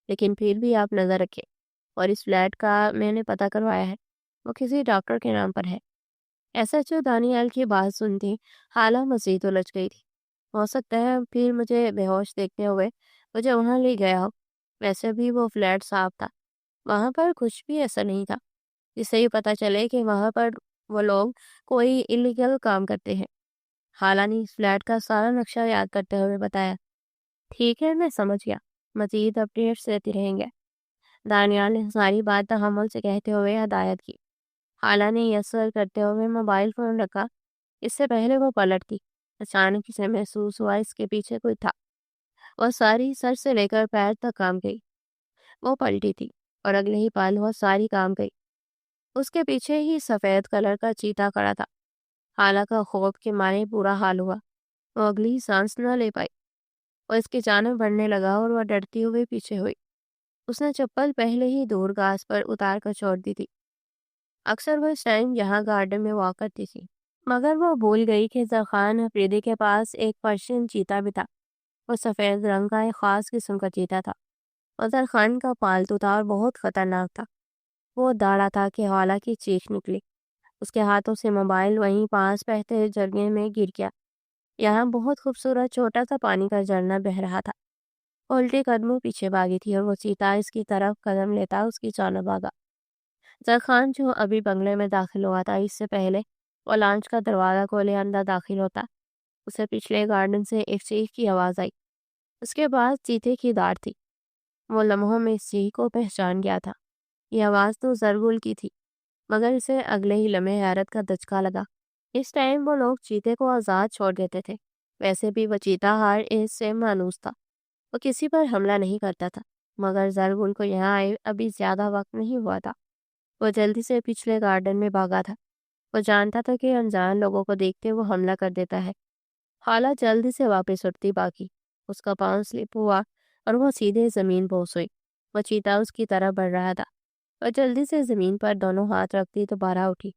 لیکن پھر بھی آپ نظر رکھیں۔ اور اس فلیٹ کا میں نے پتہ کروایا ہے، وہ کسی ڈاکٹر کے نام پر ہے۔ SHO دانیال کی بات سنتی خالہ مزید الجھ گئی تھی۔ ہو سکتا ہے پھر مجھے بے ہوش دیکھتے ہوئے مجھے وہاں لے گیا ہو۔ ویسے بھی وہ فلیٹ صاف تھا، وہاں پر کچھ بھی ایسا نہیں تھا جس سے یہ پتہ چلے کہ وہاں پر وہ لوگ کوئی الیگل کام کرتے ہیں۔ خالہ نے اس فلیٹ کا سارا نقشہ یاد کرتے ہوئے بتایا۔ ٹھیک ہے، میں سمجھ گیا، مزید اپڈیٹس دیتی رہیں گے، دانیال نے ساری بات تحمل سے کہتے ہوئے ہدایت کی۔ خالہ نے یسر کرتے ہوئے موبائل فون رکھا۔ اس سے پہلے وہ پلٹتی، اچانک اسے محسوس ہوا اس کے پیچھے کوئی تھا۔ وہ ساری سر سے لے کر پیر تک کام گئی۔ وہ پلٹی تھی اور اگلے ہی پل وہ ساری کام گئی۔ اس کے پیچھے ہی سفید کلر کا چیتا کھڑا تھا۔ خالہ کا خوف کے مارے برا حال ہوا۔ وہ اگلی سانس نہ لے پائی۔ وہ اس کی جانب بڑھنے لگا اور وہ ڈرتی ہوئی پیچھے ہوئی۔ اس نے چپل پہلے ہی دور گھاس پر اتار کر چھوڑ دی تھی۔ اکثر وہ اس ٹائم یہاں گارڈن میں واک کرتی تھی، مگر وہ بھول گئی کہ زرخان افریدی کے پاس ایک پرشین چیتا بھی تھا۔ وہ سفید رنگ کا ایک خاص قسم کا چیتا تھا۔ وہ زرخان کا پالتو تھا اور بہت خطرناک تھا۔ وہ دوڑا تھا کہ حوالہ کی چیخ نکلی۔ اس کے ہاتھوں سے موبائل وہیں پاس بہتے جھرنے میں گر گیا۔ یہاں بہت خوبصورت چھوٹا سا پانی کا جھرنا بہہ رہا تھا۔ الٹے قدموں پیچھے بھاگی تھی اور وہ چیتا اس کی طرف قدم لیتا اس کی جانب بھاگا۔ زرخان جو ابھی بنگلے میں داخل ہوا تھا، اس سے پہلے وہ لانچ کا دروازہ کھولے اندر داخل ہوتا، اسے پچھلے گارڈن سے ایک چیخ کی آواز آئی۔ اس کے بعد چیتے کی داڑ تھی۔ وہ لمحوں میں اس چیخ کو پہچان گیا تھا۔ یہ آواز تو زرگل کی تھی، مگر اسے اگلے ہی لمحے حیرت کا دھچکا لگا۔ اس ٹائم وہ لوگ چیتے کو آزاد چھوڑ دیتے تھے۔ ویسے بھی وہ چیتا ہر ایز سے مانوس تھا، وہ کسی پر حملہ نہیں کرتا تھا، مگر زرگل کو یہاں آئے ابھی زیادہ وقت نہیں ہوا تھا۔ وہ جلدی سے پچھلے گارڈن میں بھاگا تھا۔ وہ جانتا تھا کہ انجان لوگوں کو دیکھتے وہ حملہ کر دیتا ہے۔ حالت جلدی سے واپس اٹھتی باقی، اس کا پاؤں سلپ ہوا اور وہ سیدھے زمین پہنچ ہوئی۔ وہ چیتا اس کی طرف بڑھ رہا تھا۔ وہ جلدی سے زمین پر دونوں ہاتھ رکھتی دوبارہ اٹھی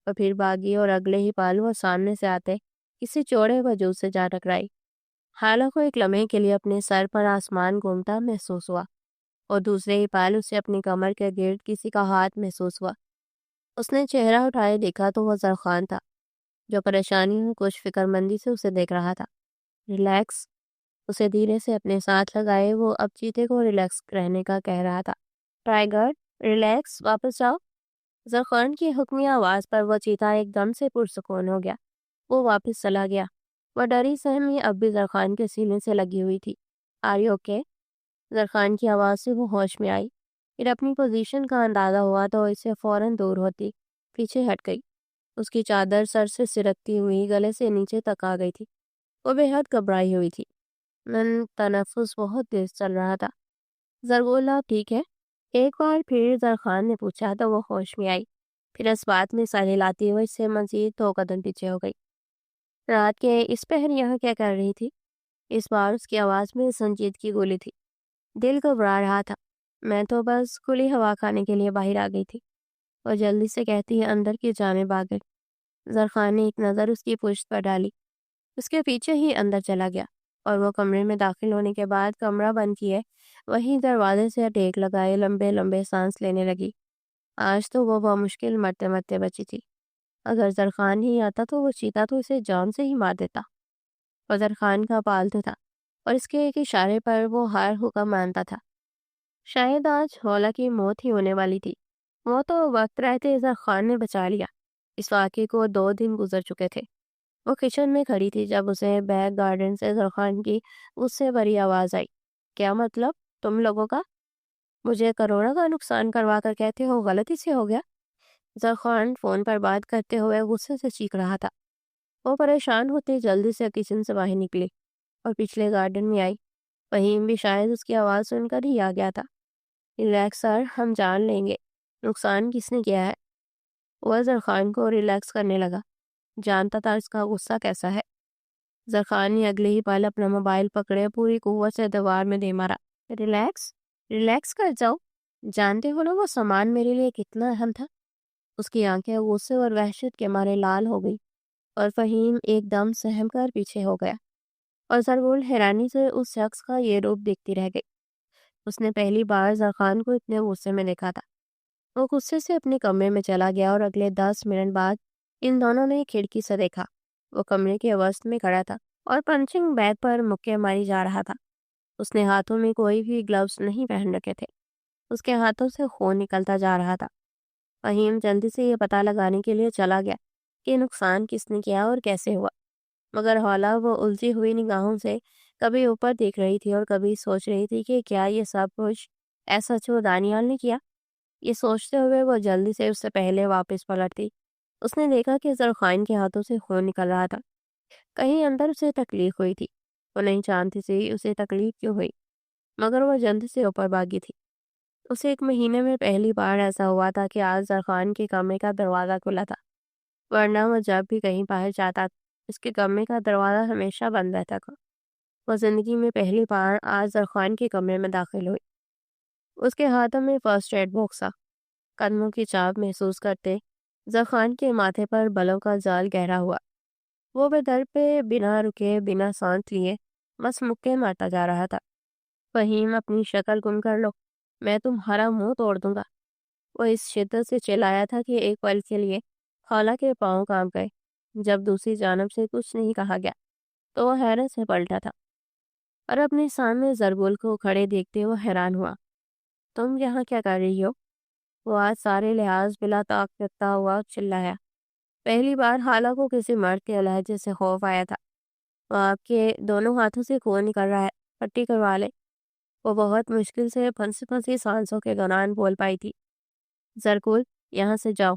اور پھر بھاگی اور اگلے ہی پل وہ سامنے سے آتے کسی چوڑے وجود سے جا ٹکرائی۔ حالہ کو ایک لمحے کے لیے اپنے سر پر آسمان گھومتا محسوس ہوا اور دوسرے ہی پل اسے اپنی کمر کے گرد کسی کا ہاتھ محسوس ہوا۔ اس نے چہرہ اٹھائے دیکھا تو وہ زرخان تھا، جو پریشانی میں کچھ فکر مندی سے اسے دیکھ رہا تھا۔ ریلیکس، اسے دھیرے سے اپنے ساتھ لگائے وہ اب چیتے کو ریلیکس رہنے کا کہہ رہا تھا۔ ٹائیگر، ریلیکس، واپس جاؤ۔ زرخان کی حکمی آواز پر وہ چیتا ایک دم سے پرسکون ہو گیا۔ وہ واپس چلا گیا۔ وہ ڈری سہمی اب بھی زرخان کے سینے سے لگی ہوئی تھی۔ Are you okay? زرخان کی آواز سے وہ ہوش میں آئی۔ پھر اپنی پوزیشن کا اندازہ ہوا تو اسے فوراً دور ہوتی پیچھے ہٹ گئی۔ اس کی چادر سر سے سرکتی ہوئی گلے سے نیچے تک آ گئی تھی۔ وہ بے حد گھبرائی ہوئی تھی۔ تنفس بہت تیز چل رہا تھا۔ زرگل، آپ ٹھیک ہے؟ ایک بار پھر زرخان نے پوچھا تو وہ ہوش میں آئی۔ پھر اس بات میں سر ہلاتی ہوئے اس سے مزید 2 قدم پیچھے ہو گئی۔ رات کے اس پہر یہاں کیا کر رہی تھی؟ اس بار اس کی آواز میں سنجیدگی گھلی تھی۔ دل گھبرا رہا تھا۔ میں تو بس کھلی ہوا کھانے کے لیے باہر آ گئی تھی، اور جلدی سے کہتی ہے اندر کی جانب آ گئی۔ زرخان نے ایک نظر اس کی پشت پر ڈالی، اس کے پیچھے ہی اندر چلا گیا، اور وہ کمرے میں داخل ہونے کے بعد کمرہ بند کیے وہیں دروازے سے ٹیک لگائے لمبے لمبے سانس لینے لگی۔ آج تو وہ بمشکل مرتے مرتے بچی تھی۔ اگر زرخان نہیں آتا تو وہ چیتا تو اسے جان سے ہی مار دیتا۔ وہ زرخان کا پالتو تھا اور اس کے ایک اشارے پر وہ ہر حکم مانتا تھا۔ شاید آج حولا کی موت ہی ہونے والی تھی۔ وہ تو وقت رہتے زرخان نے بچا لیا۔ اس واقعے کو 2 دن گزر چکے تھے۔ وہ کچن میں کھڑی تھی جب اسے بیک گارڈن سے زرخان کی اس سے بڑی آواز آئی۔ کیا مطلب؟ تم لوگوں کا؟ مجھے کروڑوں کا نقصان کروا کر کہتے ہو غلطی سے ہو گیا؟ زرخان فون پر بات کرتے ہوئے غصے سے چیخ رہا تھا۔ وہ پریشان ہوتے جلدی سے کچن سے باہر نکلی اور پچھلے گارڈن میں آئی۔ فہیم بھی شاید اس کی آواز سن کر ہی آ گیا تھا۔ ریلیکس سر، ہم جان لیں گے۔ نقصان کس نے کیا ہے؟ وہ زرخان کو ریلیکس کرنے لگا۔ جانتا تھا اس کا غصہ کیسا ہے۔ زرخان نے اگلے ہی پل اپنا موبائل پکڑے پوری قوت سے دیوار میں دے مارا۔ ریلیکس، ریلیکس کر جاؤ۔ جانتے ہو نا وہ سامان میرے لیے کتنا اہم تھا؟ اس کی آنکھیں غصے اور وحشت کے مارے لال ہو گئی، اور فہیم ایک دم سہم کر پیچھے ہو گیا، اور زرگل حیرانی سے اس شخص کا یہ روپ دیکھتی رہ گئی۔ اس نے پہلی بار زرخان کو اتنے غصے میں دیکھا تھا۔ وہ غصے سے اپنے کمرے میں چلا گیا اور اگلے 10 منٹ بعد ان دونوں نے کھڑکی سے دیکھا۔ وہ کمرے کے وسط میں کھڑا تھا اور پنچنگ بیگ پر مکے ماری جا رہا تھا۔ اس نے ہاتھوں میں کوئی بھی گلوز نہیں پہن رکھے تھے۔ اس کے ہاتھوں سے خون نکلتا جا رہا تھا۔ فہیم جلدی سے یہ پتہ لگانے کے لیے چلا گیا کہ نقصان کس نے کیا اور کیسے ہوا، مگر حولا وہ الجھی ہوئی نگاہوں سے کبھی اوپر دیکھ رہی تھی اور کبھی سوچ رہی تھی کہ کیا یہ سب کچھ ایسا جو دانیال نے کیا۔ یہ سوچتے ہوئے وہ جلدی سے اس سے پہلے واپس پلٹتی۔ اس نے دیکھا کہ زرخان کے ہاتھوں سے خون نکل رہا تھا۔ کہیں اندر اسے تکلیف ہوئی تھی۔ وہ نہیں جانتی تھی اسے تکلیف کیوں ہوئی، مگر وہ جلدی سے اوپر بھاگی تھی۔ اسے 1 مہینے میں پہلی بار ایسا ہوا تھا کہ آج زرخان کے کمرے کا دروازہ کھلا تھا، ورنہ وہ جب بھی کہیں باہر جاتا اس کے کمرے کا دروازہ ہمیشہ بند رہتا تھا۔ وہ زندگی میں پہلی بار آج زرخان کے کمرے میں داخل ہوئی۔ اس کے ہاتھوں میں فرسٹ ایڈ باکس تھا۔ قدموں کی چاپ محسوس کرتے زرخان کے ماتھے پر بلوں کا جال گہرا ہوا۔ وہ در پہ بنا رکے بنا سانس لیے بس مکے مارتا جا رہا تھا۔ فہیم، اپنی شکل گم کر لو، میں تمہارا منہ توڑ دوں گا۔ وہ اس شدت سے چلایا تھا کہ ایک پل کے لیے حولا کے پاؤں کانپ گئے۔ جب دوسری جانب سے کچھ نہیں کہا گیا تو وہ حیرت سے پلٹا تھا۔ اور اپنے سامنے زربول کو کھڑے دیکھتے وہ حیران ہوا۔ تم یہاں کیا کر رہی ہو؟ وہ آج سارے لحاظ بلا طاقت رکھتا ہوا چلایا۔ پہلی بار خالہ کو کسی مرد کے لہجے سے خوف آیا تھا۔ وہ آپ کے دونوں ہاتھوں سے خون نکل رہا ہے، پٹی کروا لے۔ وہ بہت مشکل سے پھنسی پھنسی سانسوں کے دوران بول پائی تھی۔ زرکول، یہاں سے جاؤ،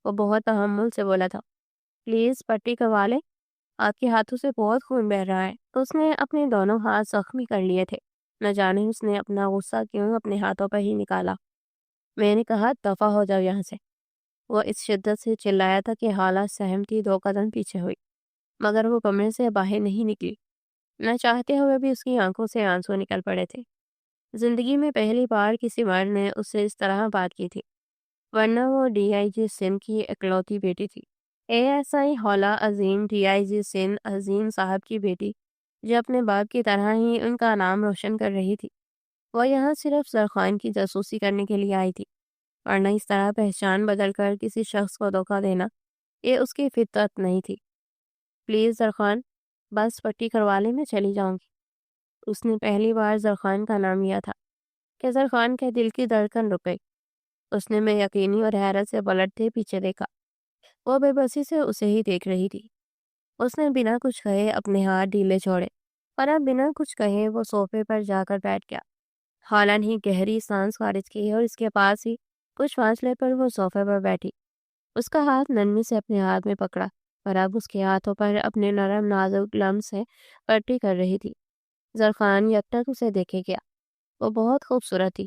وہ بہت تحمل سے بولا تھا۔ پلیز پٹی کروا لے، آپ کے ہاتھوں سے بہت خون بہہ رہا ہے۔ اس نے اپنے دونوں ہاتھ زخمی کر لیے تھے۔ نہ جانے اس نے اپنا غصہ کیوں اپنے ہاتھوں پر ہی نکالا۔ میں نے کہا دفع ہو جاؤ یہاں سے۔ وہ اس شدت سے چلایا تھا کہ حالہ سہمتی 2 قدم پیچھے ہوئی، مگر وہ کمرے سے باہر نہیں نکلی۔ نہ چاہتے ہوئے بھی اس کی آنکھوں سے آنسو نکل پڑے تھے۔ زندگی میں پہلی بار کسی مرد نے اس سے اس طرح بات کی تھی، ورنہ وہ ڈی آئی جی سندھ کی اکلوتی بیٹی تھی۔ A S I Hawla Azeem D I G Sindh Azeem sahib کی بیٹی، جو اپنے باپ کی طرح ہی ان کا نام روشن کر رہی تھی۔ وہ یہاں صرف زرخوان کی جاسوسی کرنے کے لیے آئی تھی، ورنہ اس طرح پہچان بدل کر کسی شخص کو دھوکہ دینا یہ اس کی فطرت نہیں تھی۔ پلیز زرخوان، بس پٹی کروا لے، میں چلی جاؤں گی۔ اس نے پہلی بار زرخوان کا نام لیا تھا کہ زرخوان کے دل کی دھڑکن رک گئی۔ اس نے بے یقینی اور حیرت سے پلٹتے پیچھے دیکھا۔ وہ بے بسی سے اسے ہی دیکھ رہی تھی۔ اس نے بنا کچھ کہے اپنے ہاتھ ڈھیلے چھوڑے، اور اب بنا کچھ کہے وہ صوفے پر جا کر بیٹھ گیا۔ خالہ نے گہری سانس خارج کی اور اس کے پاس ہی کچھ فاصلے پر وہ صوفے پر بیٹھی۔ اس کا ہاتھ نرمی سے اپنے ہاتھ میں پکڑا، اور اب اس کے ہاتھوں پر اپنے نرم نازک لمس سے پٹی کر رہی تھی۔ زرخوان یکٹک اسے دیکھے گیا۔ وہ بہت خوبصورت تھی،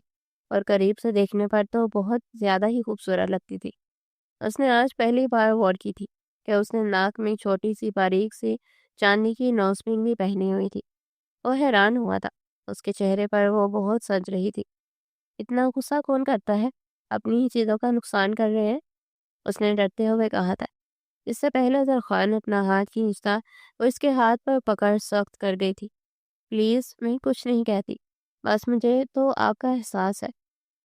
اور قریب سے دیکھنے پر تو بہت زیادہ ہی خوبصورت لگتی تھی۔ اس نے آج پہلی بار غور کی تھی کہ اس نے ناک میں چھوٹی سی باریک سی چاندی کی نوزپن بھی پہنی ہوئی تھی۔ وہ حیران ہوا تھا، اس کے چہرے پر وہ بہت سج رہی تھی۔ اتنا غصہ کون کرتا ہے؟ اپنی ہی چیزوں کا نقصان کر رہے ہیں، اس نے ڈرتے ہوئے کہا تھا۔ اس سے پہلے زرخوان اپنا ہاتھ کھینچتا وہ اس کے ہاتھ پر پکڑ سخت کر گئی تھی۔ پلیز، میں کچھ نہیں کہتی، بس مجھے تو آپ کا احساس ہے۔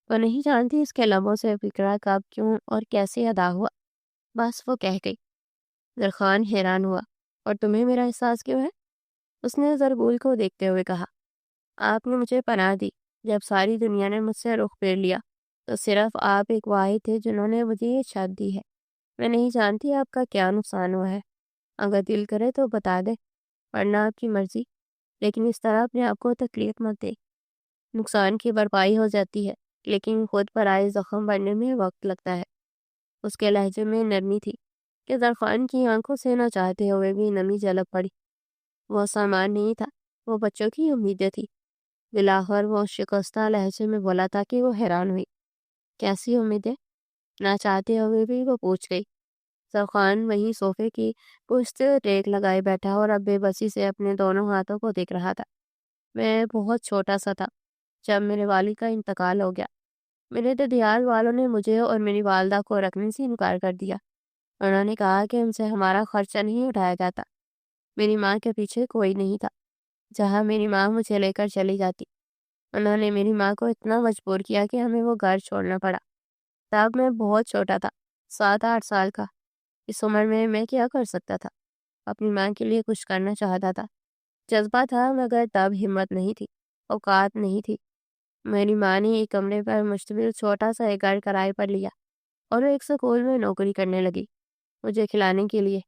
وہ نہیں جانتی اس کے لبوں سے فکرہ کب، کیوں اور کیسے ادا ہوا، بس وہ کہہ گئی۔ زرخوان حیران ہوا۔ اور تمہیں میرا احساس کیوں ہے؟ اس نے زربول کو دیکھتے ہوئے کہا۔ آپ نے مجھے پناہ دی، جب ساری دنیا نے مجھ سے رخ پھیر لیا تو صرف آپ ایک واحد تھے جنہوں نے مجھے یہ چھت دی ہے۔ میں نہیں جانتی آپ کا کیا نقصان ہوا ہے، اگر دل کرے تو بتا دے، ورنہ آپ کی مرضی، لیکن اس طرح اپنے آپ کو تکلیف مت دے۔ نقصان کی بھرپائی ہو جاتی ہے، لیکن خود پر آئے زخم بھرنے میں وقت لگتا ہے۔ اس کے لہجے میں نرمی تھی کہ زرخوان کی آنکھوں سے نہ چاہتے ہوئے بھی نمی جھلک پڑی۔ وہ سامان نہیں تھا، وہ بچوں کی امیدیں تھی۔ بلاخر وہ شکستہ لہجے میں بولا تھا کہ وہ حیران ہوئی۔ کیسی امیدیں؟ نہ چاہتے ہوئے بھی وہ پوچھ گئی۔ زرخوان وہیں صوفے کی پشت ٹیک لگائے بیٹھا اور اب بے بسی سے اپنے دونوں ہاتھوں کو دیکھ رہا تھا۔ میں بہت چھوٹا سا تھا جب میرے والد کا انتقال ہو گیا۔ میرے ددیال والوں نے مجھے اور میری والدہ کو رکھنے سے انکار کر دیا۔ انہوں نے کہا کہ ان سے ہمارا خرچہ نہیں اٹھایا جاتا۔ میری ماں کے پیچھے کوئی نہیں تھا، جہاں میری ماں مجھے لے کر چلی جاتی۔ انہوں نے میری ماں کو اتنا مجبور کیا کہ ہمیں وہ گھر چھوڑنا پڑا۔ تب میں بہت چھوٹا تھا، 7-8 سال کا۔ اس عمر میں کیا کر سکتا تھا؟ اپنی ماں کے لیے کچھ کرنا چاہتا تھا، جذبہ تھا، مگر تب ہمت نہیں تھی، اوقات نہیں تھی۔ میری ماں نے ایک کمرے پر مشتمل چھوٹا سا ایک گھر کرائے پر لیا اور وہ ایک سکول میں نوکری کرنے لگی۔ مجھے کھلانے کے لیے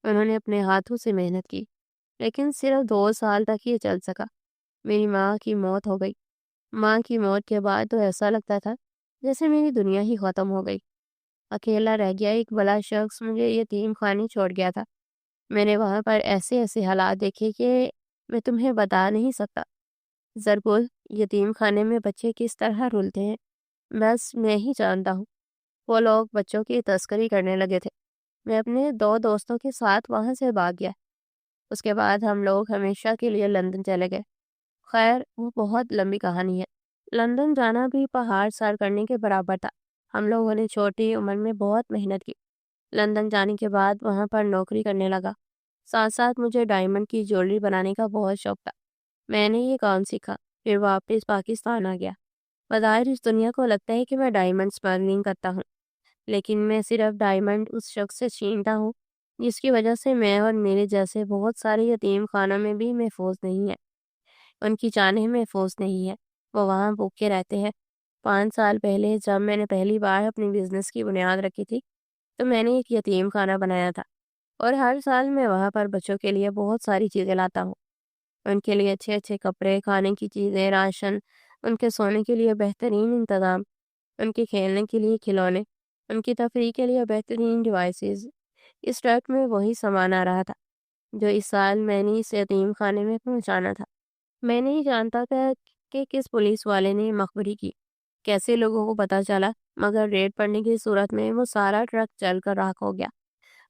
انہوں نے اپنے ہاتھوں سے محنت کی، لیکن صرف 2 سال تک یہ چل سکا۔ میری ماں کی موت ہو گئی۔ ماں کی موت کے بعد تو ایسا لگتا تھا جیسے میری دنیا ہی ختم ہو گئی۔ اکیلا رہ گیا ایک بڑا شخص مجھے یتیم خانے چھوڑ گیا تھا۔ میں نے وہاں پر ایسے ایسے حالات دیکھے کہ میں تمہیں بتا نہیں سکتا۔ زربول، یتیم خانے میں بچے کس طرح رلتے ہیں بس میں ہی جانتا ہوں۔ وہ لوگ بچوں کی تسکری کرنے لگے تھے۔ میں اپنے 2 دوستوں کے ساتھ وہاں سے بھاگ گیا۔ اس کے بعد ہم لوگ ہمیشہ کے لیے لندن چلے گئے۔ خیر، وہ بہت لمبی کہانی ہے۔ لندن جانا بھی پہاڑ سر کرنے کے برابر تھا۔ ہم لوگوں نے چھوٹی عمر میں بہت محنت کی۔ لندن جانے کے بعد وہاں پر نوکری کرنے لگا۔ ساتھ ساتھ مجھے ڈائمنڈ کی جویلری بنانے کا بہت شوق تھا۔ میں نے یہ کام سیکھا، پھر واپس پاکستان آ گیا۔ بظاہر اس دنیا کو لگتا ہے کہ میں ڈائمنڈ اسمگلنگ کرتا ہوں، لیکن میں صرف ڈائمنڈ اس شخص سے چھینتا ہوں جس کی وجہ سے میں اور میرے جیسے بہت سارے یتیم خانوں میں بھی محفوظ نہیں ہیں۔ ان کی جانیں محفوظ نہیں ہے، وہ وہاں بھوکے رہتے ہیں۔ 5 سال پہلے جب میں نے پہلی بار اپنی بزنس کی بنیاد رکھی تھی تو میں نے ایک یتیم خانہ بنایا تھا، اور ہر سال میں وہاں پر بچوں کے لیے بہت ساری چیزیں لاتا ہوں۔ ان کے لیے اچھے اچھے کپڑے، کھانے کی چیزیں، راشن، ان کے سونے کے لیے بہترین انتظام، ان کے کھیلنے کے لیے کھلونے، ان کی تفریح کے لیے بہترین ڈیوائسز۔ اس ٹرک میں وہی سامان آ رہا تھا جو اس سال میں نے اس یتیم خانے میں پہنچانا تھا۔ میں نہیں جانتا تھا کہ کس پولیس والے نے مخبری کی، کیسے لوگوں کو پتہ چلا، مگر ریڈ پڑنے کی صورت میں وہ سارا ٹرک جل کر راکھ ہو گیا۔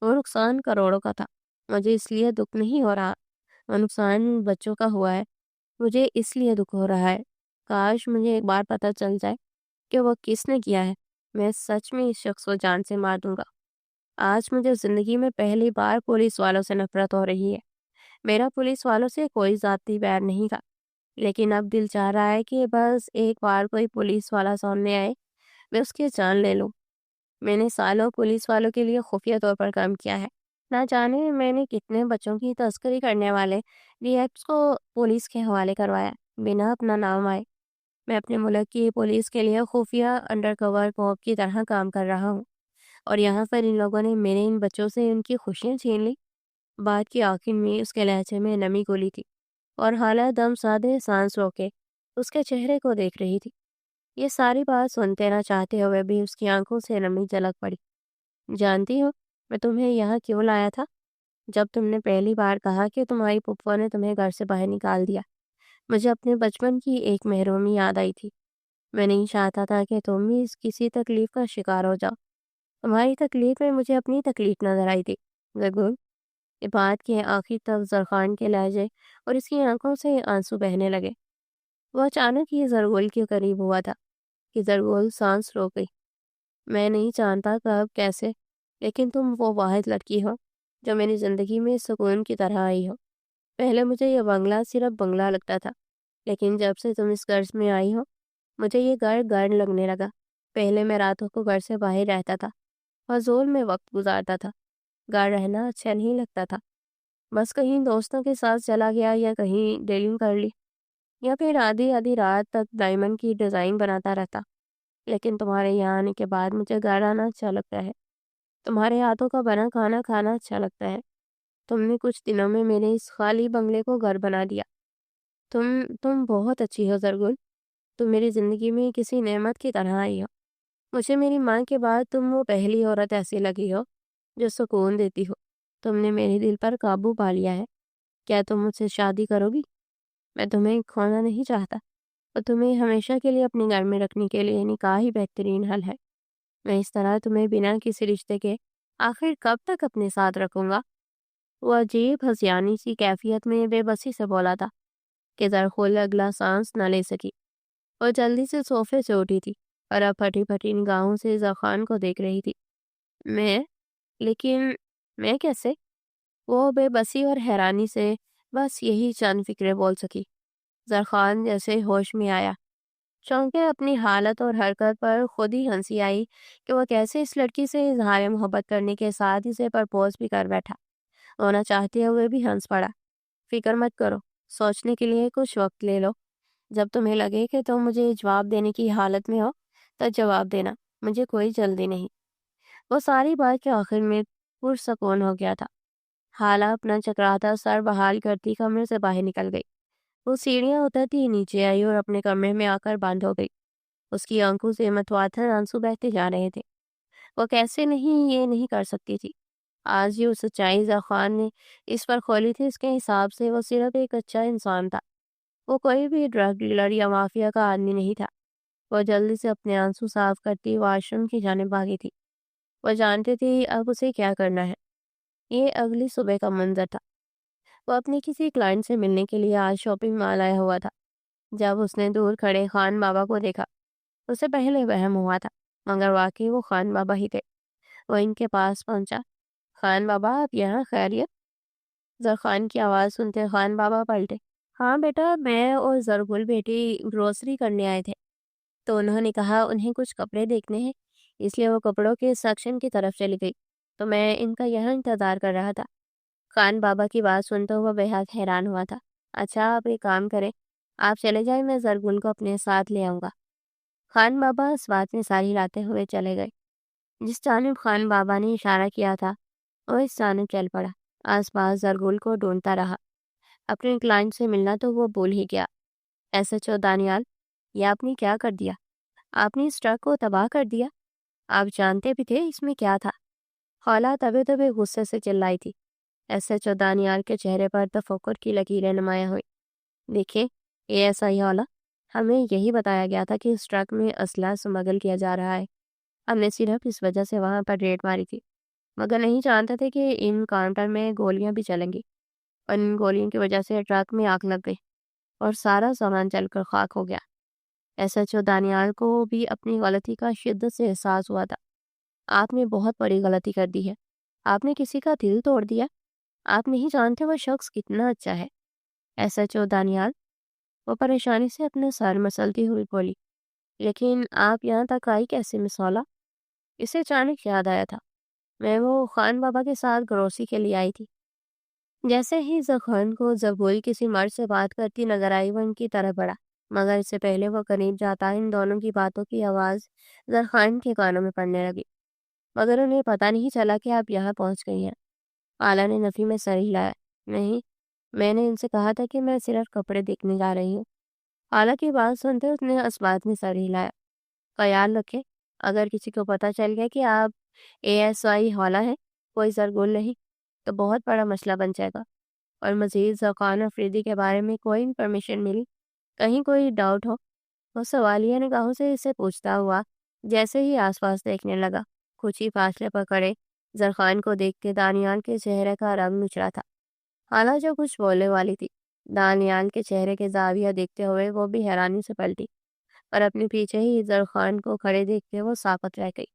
وہ نقصان کروڑوں کا تھا۔ مجھے اس لیے دکھ نہیں ہو رہا، وہ نقصان بچوں کا ہوا ہے، مجھے اس لیے دکھ ہو رہا ہے۔ کاش مجھے ایک بار پتہ چل جائے کہ وہ کس نے کیا ہے، میں سچ میں اس شخص کو جان سے مار دوں گا۔ آج مجھے زندگی میں پہلی بار پولیس والوں سے نفرت ہو رہی ہے۔ میرا پولیس والوں سے کوئی ذاتی ویر نہیں تھا، لیکن اب دل چاہ رہا ہے کہ بس ایک بار کوئی پولیس والا سامنے آئے، میں اس کی جان لے لوں۔ میں نے سالوں پولیس والوں کے لیے خفیہ طور پر کام کیا ہے، نہ جانے میں نے کتنے بچوں کی تسکری کرنے والے ڈی ایپس کو پولیس کے حوالے کروایا بنا اپنا نام آئے۔ میں اپنے ملک کی پولیس کے لیے خفیہ انڈر کور کوپ کی طرح کام کر رہا ہوں، اور یہاں پر ان لوگوں نے میرے ان بچوں سے ان کی خوشیاں چھین لی۔ بات کی آخر میں اس کے لہجے میں نمی گھلی تھی، اور حالہ دم سادے سانس روکے اس کے چہرے کو دیکھ رہی تھی۔ یہ ساری بات سنتے نہ چاہتے ہوئے بھی اس کی آنکھوں سے نمی جھلک پڑی۔ جانتی ہو میں تمہیں یہاں کیوں لایا تھا؟ جب تم نے پہلی بار کہا کہ تمہاری پھپھو نے تمہیں گھر سے باہر نکال دیا، مجھے اپنے بچپن کی ایک محرومی یاد آئی تھی۔ میں نہیں چاہتا تھا کہ تم بھی کسی تکلیف کا شکار ہو جاؤ۔ تمہاری تکلیف میں مجھے اپنی تکلیف نظر آئی تھی۔ ضرور یہ بات کے آخر تک زرخان کے لہجے اور اس کی آنکھوں سے آنسو بہنے لگے۔ وہ اچانک ہی زرگل کے قریب ہوا تھا کہ زرگل سانس روک گئی۔ میں نہیں جانتا کب کیسے، لیکن تم وہ واحد لڑکی ہو جو میری زندگی میں سکون کی طرح آئی ہو۔ پہلے مجھے یہ بنگلہ صرف بنگلہ لگتا تھا، لیکن جب سے تم اس گھر میں آئی ہو مجھے یہ گھر گھر لگنے لگا۔ پہلے میں راتوں کو گھر سے باہر رہتا تھا، فضول میں وقت گزارتا تھا، گھر رہنا اچھا نہیں لگتا تھا۔ بس کہیں دوستوں کے ساتھ چلا گیا، یا کہیں ڈیلنگ کر لی، یا پھر آدھی آدھی رات تک ڈائمنڈ کی ڈیزائن بناتا رہتا۔ لیکن تمہارے یہاں آنے کے بعد مجھے گھر آنا اچھا لگتا ہے، تمہارے ہاتھوں کا بنا کھانا کھانا اچھا لگتا ہے۔ تم نے کچھ دنوں میں میرے اس خالی بنگلے کو گھر بنا دیا۔ تم بہت اچھی ہو زرگل، تم میری زندگی میں کسی نعمت کی طرح آئی ہو۔ مجھے میری ماں کے بعد تم وہ پہلی عورت ایسی لگی ہو جو سکون دیتی ہو۔ تم نے میرے دل پر قابو پا لیا ہے۔ کیا تم مجھ سے شادی کرو گی؟ میں تمہیں کھونا نہیں چاہتا، اور تمہیں ہمیشہ کے لیے اپنے گھر میں رکھنے کے لیے نکاح ہی بہترین حل ہے۔ میں اس طرح تمہیں بنا کسی رشتے کے آخر کب تک اپنے ساتھ رکھوں گا؟ وہ عجیب ہنسیانی سی کیفیت میں بے بسی سے بولا تھا کہ زرخول اگلا سانس نہ لے سکی۔ وہ جلدی سے صوفے سے اٹھی تھی اور اب پھٹی پھٹی نگاہوں سے زرخان کو دیکھ رہی تھی۔ میں؟ لیکن میں کیسے؟ وہ بے بسی اور حیرانی سے بس یہی چند فکریں بول سکی۔ زرخان جیسے ہوش میں آیا، چونکہ اپنی حالت اور حرکت پر خود ہی ہنسی آئی کہ وہ کیسے اس لڑکی سے اظہار محبت کرنے کے ساتھ اسے پرپوز بھی کر بیٹھا۔ ہونا چاہتے ہوئے بھی ہنس پڑا۔ فکر مت کرو، سوچنے کے لیے کچھ وقت لے لو۔ جب تمہیں لگے کہ تم مجھے جواب دینے کی حالت میں ہو تو جواب دینا، مجھے کوئی جلدی نہیں۔ وہ ساری بات کے آخر میں پرسکون ہو گیا تھا۔ حالہ اپنا چکراتا سر بحال کرتی کمرے سے باہر نکل گئی۔ وہ سیڑھیاں اترتی نیچے آئی اور اپنے کمرے میں آ کر بند ہو گئی۔ اس کی آنکھوں سے متواتر آنسو بہتے جا رہے تھے۔ وہ کیسے نہیں یہ نہیں کر سکتی تھی۔ آج یہ سچائی زرخان نے اس پر کھولی تھی، اس کے حساب سے وہ صرف ایک اچھا انسان تھا۔ وہ کوئی بھی ڈرگ ڈیلر یا مافیا کا آدمی نہیں تھا۔ وہ جلدی سے اپنے آنسو صاف کرتی واش روم کی جانب بھاگی تھی۔ وہ جانتی تھی اب اسے کیا کرنا ہے۔ یہ اگلی صبح کا منظر تھا۔ وہ اپنے کسی کلائنٹ سے ملنے کے لیے آج شاپنگ مال آیا ہوا تھا۔ جب اس نے دور کھڑے خان بابا کو دیکھا، اسے پہلے وہم ہوا تھا، مگر واقعی وہ خان بابا ہی تھے۔ وہ ان کے پاس پہنچا۔ خان بابا، آپ یہاں خیریت؟ زرخان کی آواز سنتے خان بابا پلٹے۔ ہاں بیٹا، میں اور زرگل بیٹی گروسری کرنے آئے تھے، تو انہوں نے کہا انہیں کچھ کپڑے دیکھنے ہیں، اس لیے وہ کپڑوں کے سیکشن کی طرف چلی گئی، تو میں ان کا یہاں انتظار کر رہا تھا۔ خان بابا کی بات سنتا ہوا بے حد حیران ہوا تھا۔ اچھا، آپ ایک کام کریں، آپ چلے جائیں، میں زرگل کو اپنے ساتھ لے آؤں گا۔ خان بابا اس بات میں سر ہلاتے ہوئے چلے گئے۔ جس جانب خان بابا نے اشارہ کیا تھا وہ اس جانب چل پڑا۔ آس پاس زرگل کو ڈھونڈتا رہا۔ اپنے کلائنٹ سے ملنا تو وہ بھول ہی گیا۔ ایس ایچ او دانیال، یہ آپ نے کیا کر دیا؟ آپ نے اس ٹرک کو تباہ کر دیا۔ آپ جانتے بھی تھے اس میں کیا تھا؟ خالہ دبے دبے غصے سے چلائی تھی۔ ایس ایچ او دانیال کے چہرے پر تفکر کی لکیریں نمایاں ہوئی۔ دیکھیں اے ایس آئی خالہ، ہمیں یہی بتایا گیا تھا کہ اس ٹرک میں اسلحہ سمگل کیا جا رہا ہے۔ ہم نے صرف اس وجہ سے وہاں پر ریڈ ماری تھی، مگر نہیں جانتے تھے کہ ان کاؤنٹر میں گولیاں بھی چلیں گی، اور ان گولیوں کی وجہ سے ٹرک میں آگ لگ گئی اور سارا سامان جل کر خاک ہو گیا۔ ایس ایچ او دانیال کو بھی اپنی غلطی کا شدت سے احساس ہوا تھا۔ آپ نے بہت بڑی غلطی کر دی ہے۔ آپ نے کسی کا دل توڑ دیا۔ آپ نہیں جانتے وہ شخص کتنا اچھا ہے۔ ایس ایچ او دانیال، وہ پریشانی سے اپنا سر مسلتی ہوئی بولی، لیکن آپ یہاں تک آئی کیسے مس خالہ؟ اسے اچانک یاد آیا تھا، میں وہ خان بابا کے ساتھ گروسی کے لیے آئی تھی۔ جیسے ہی زخان کو زبول کسی مرد سے بات کرتی نظر آئی، وہ ان کی طرف بڑھا، مگر اس سے پہلے وہ قریب جاتا ان دونوں کی باتوں کی آواز زرخان کے کانوں میں پڑنے لگی، مگر انہیں پتہ نہیں چلا کہ آپ یہاں پہنچ گئی ہیں۔ اعلیٰ نے نفی میں سر ہلایا۔ نہیں، میں نے ان سے کہا تھا کہ میں صرف کپڑے دیکھنے جا رہی ہوں۔ اعلیٰ کی بات سنتے اس نے اس بات میں سر ہلایا۔ خیال رکھیں، اگر کسی کو پتہ چل گیا کہ آپ اے ایس آئی خالہ ہیں، کوئی زرگول نہیں، تو بہت بڑا مسئلہ بن جائے گا۔ اور مزید زوقان افریدی کے بارے میں کوئی انفارمیشن ملی، کہیں کوئی ڈاؤٹ ہو؟ وہ سوالیہ نگاہوں سے اسے پوچھتا ہوا جیسے ہی آس پاس دیکھنے لگا۔ کچھ ہی فاصلے پر کھڑے زرخان کو دیکھ کے دانیال کے چہرے کا رنگ نچڑا تھا۔ حالانکہ جو کچھ بولنے والی تھی، دانیال کے چہرے کے زاویہ دیکھتے ہوئے وہ بھی حیرانی سے پلٹی، اور اپنے پیچھے ہی زرخان کو کھڑے دیکھ کے وہ ساکت رہ گئی۔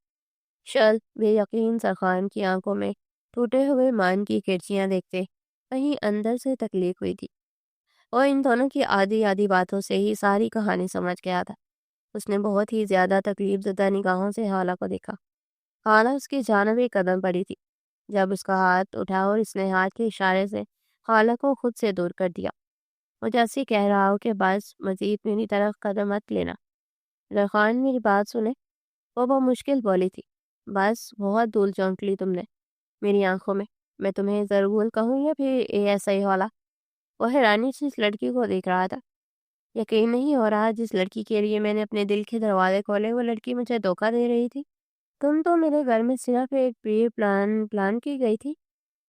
شل بے یقین زرخان کی آنکھوں میں ٹوٹے ہوئے مان کی کرچیاں دیکھتے کہیں اندر سے تکلیف ہوئی تھی۔ وہ ان دونوں کی آدھی آدھی باتوں سے ہی ساری کہانی سمجھ گیا تھا۔ اس نے بہت ہی زیادہ تکلیف زدہ نگاہوں سے خالہ کو دیکھا۔ خالہ اس کی جانب ایک قدم پڑی تھی جب اس کا ہاتھ اٹھا اور اس نے ہاتھ کے اشارے سے خالہ کو خود سے دور کر دیا۔ وہ جیسے کہہ رہا ہو کہ بس مزید میری طرف قدم مت لینا۔ زرخان، میری بات سنے، وہ مشکل بولی تھی۔ بس بہت دھول جھونک لی تم نے میری آنکھوں میں تمہیں زرگول کہوں یا پھر اے ایس آئی خالہ؟ وہ حیرانی سے اس لڑکی کو دیکھ رہا تھا۔ یقین نہیں ہو رہا، جس لڑکی کے لیے میں نے اپنے دل کے دروازے کھولے وہ لڑکی مجھے دھوکہ دے رہی تھی۔ تم تو میرے گھر میں صرف ایک پلان کی گئی تھی۔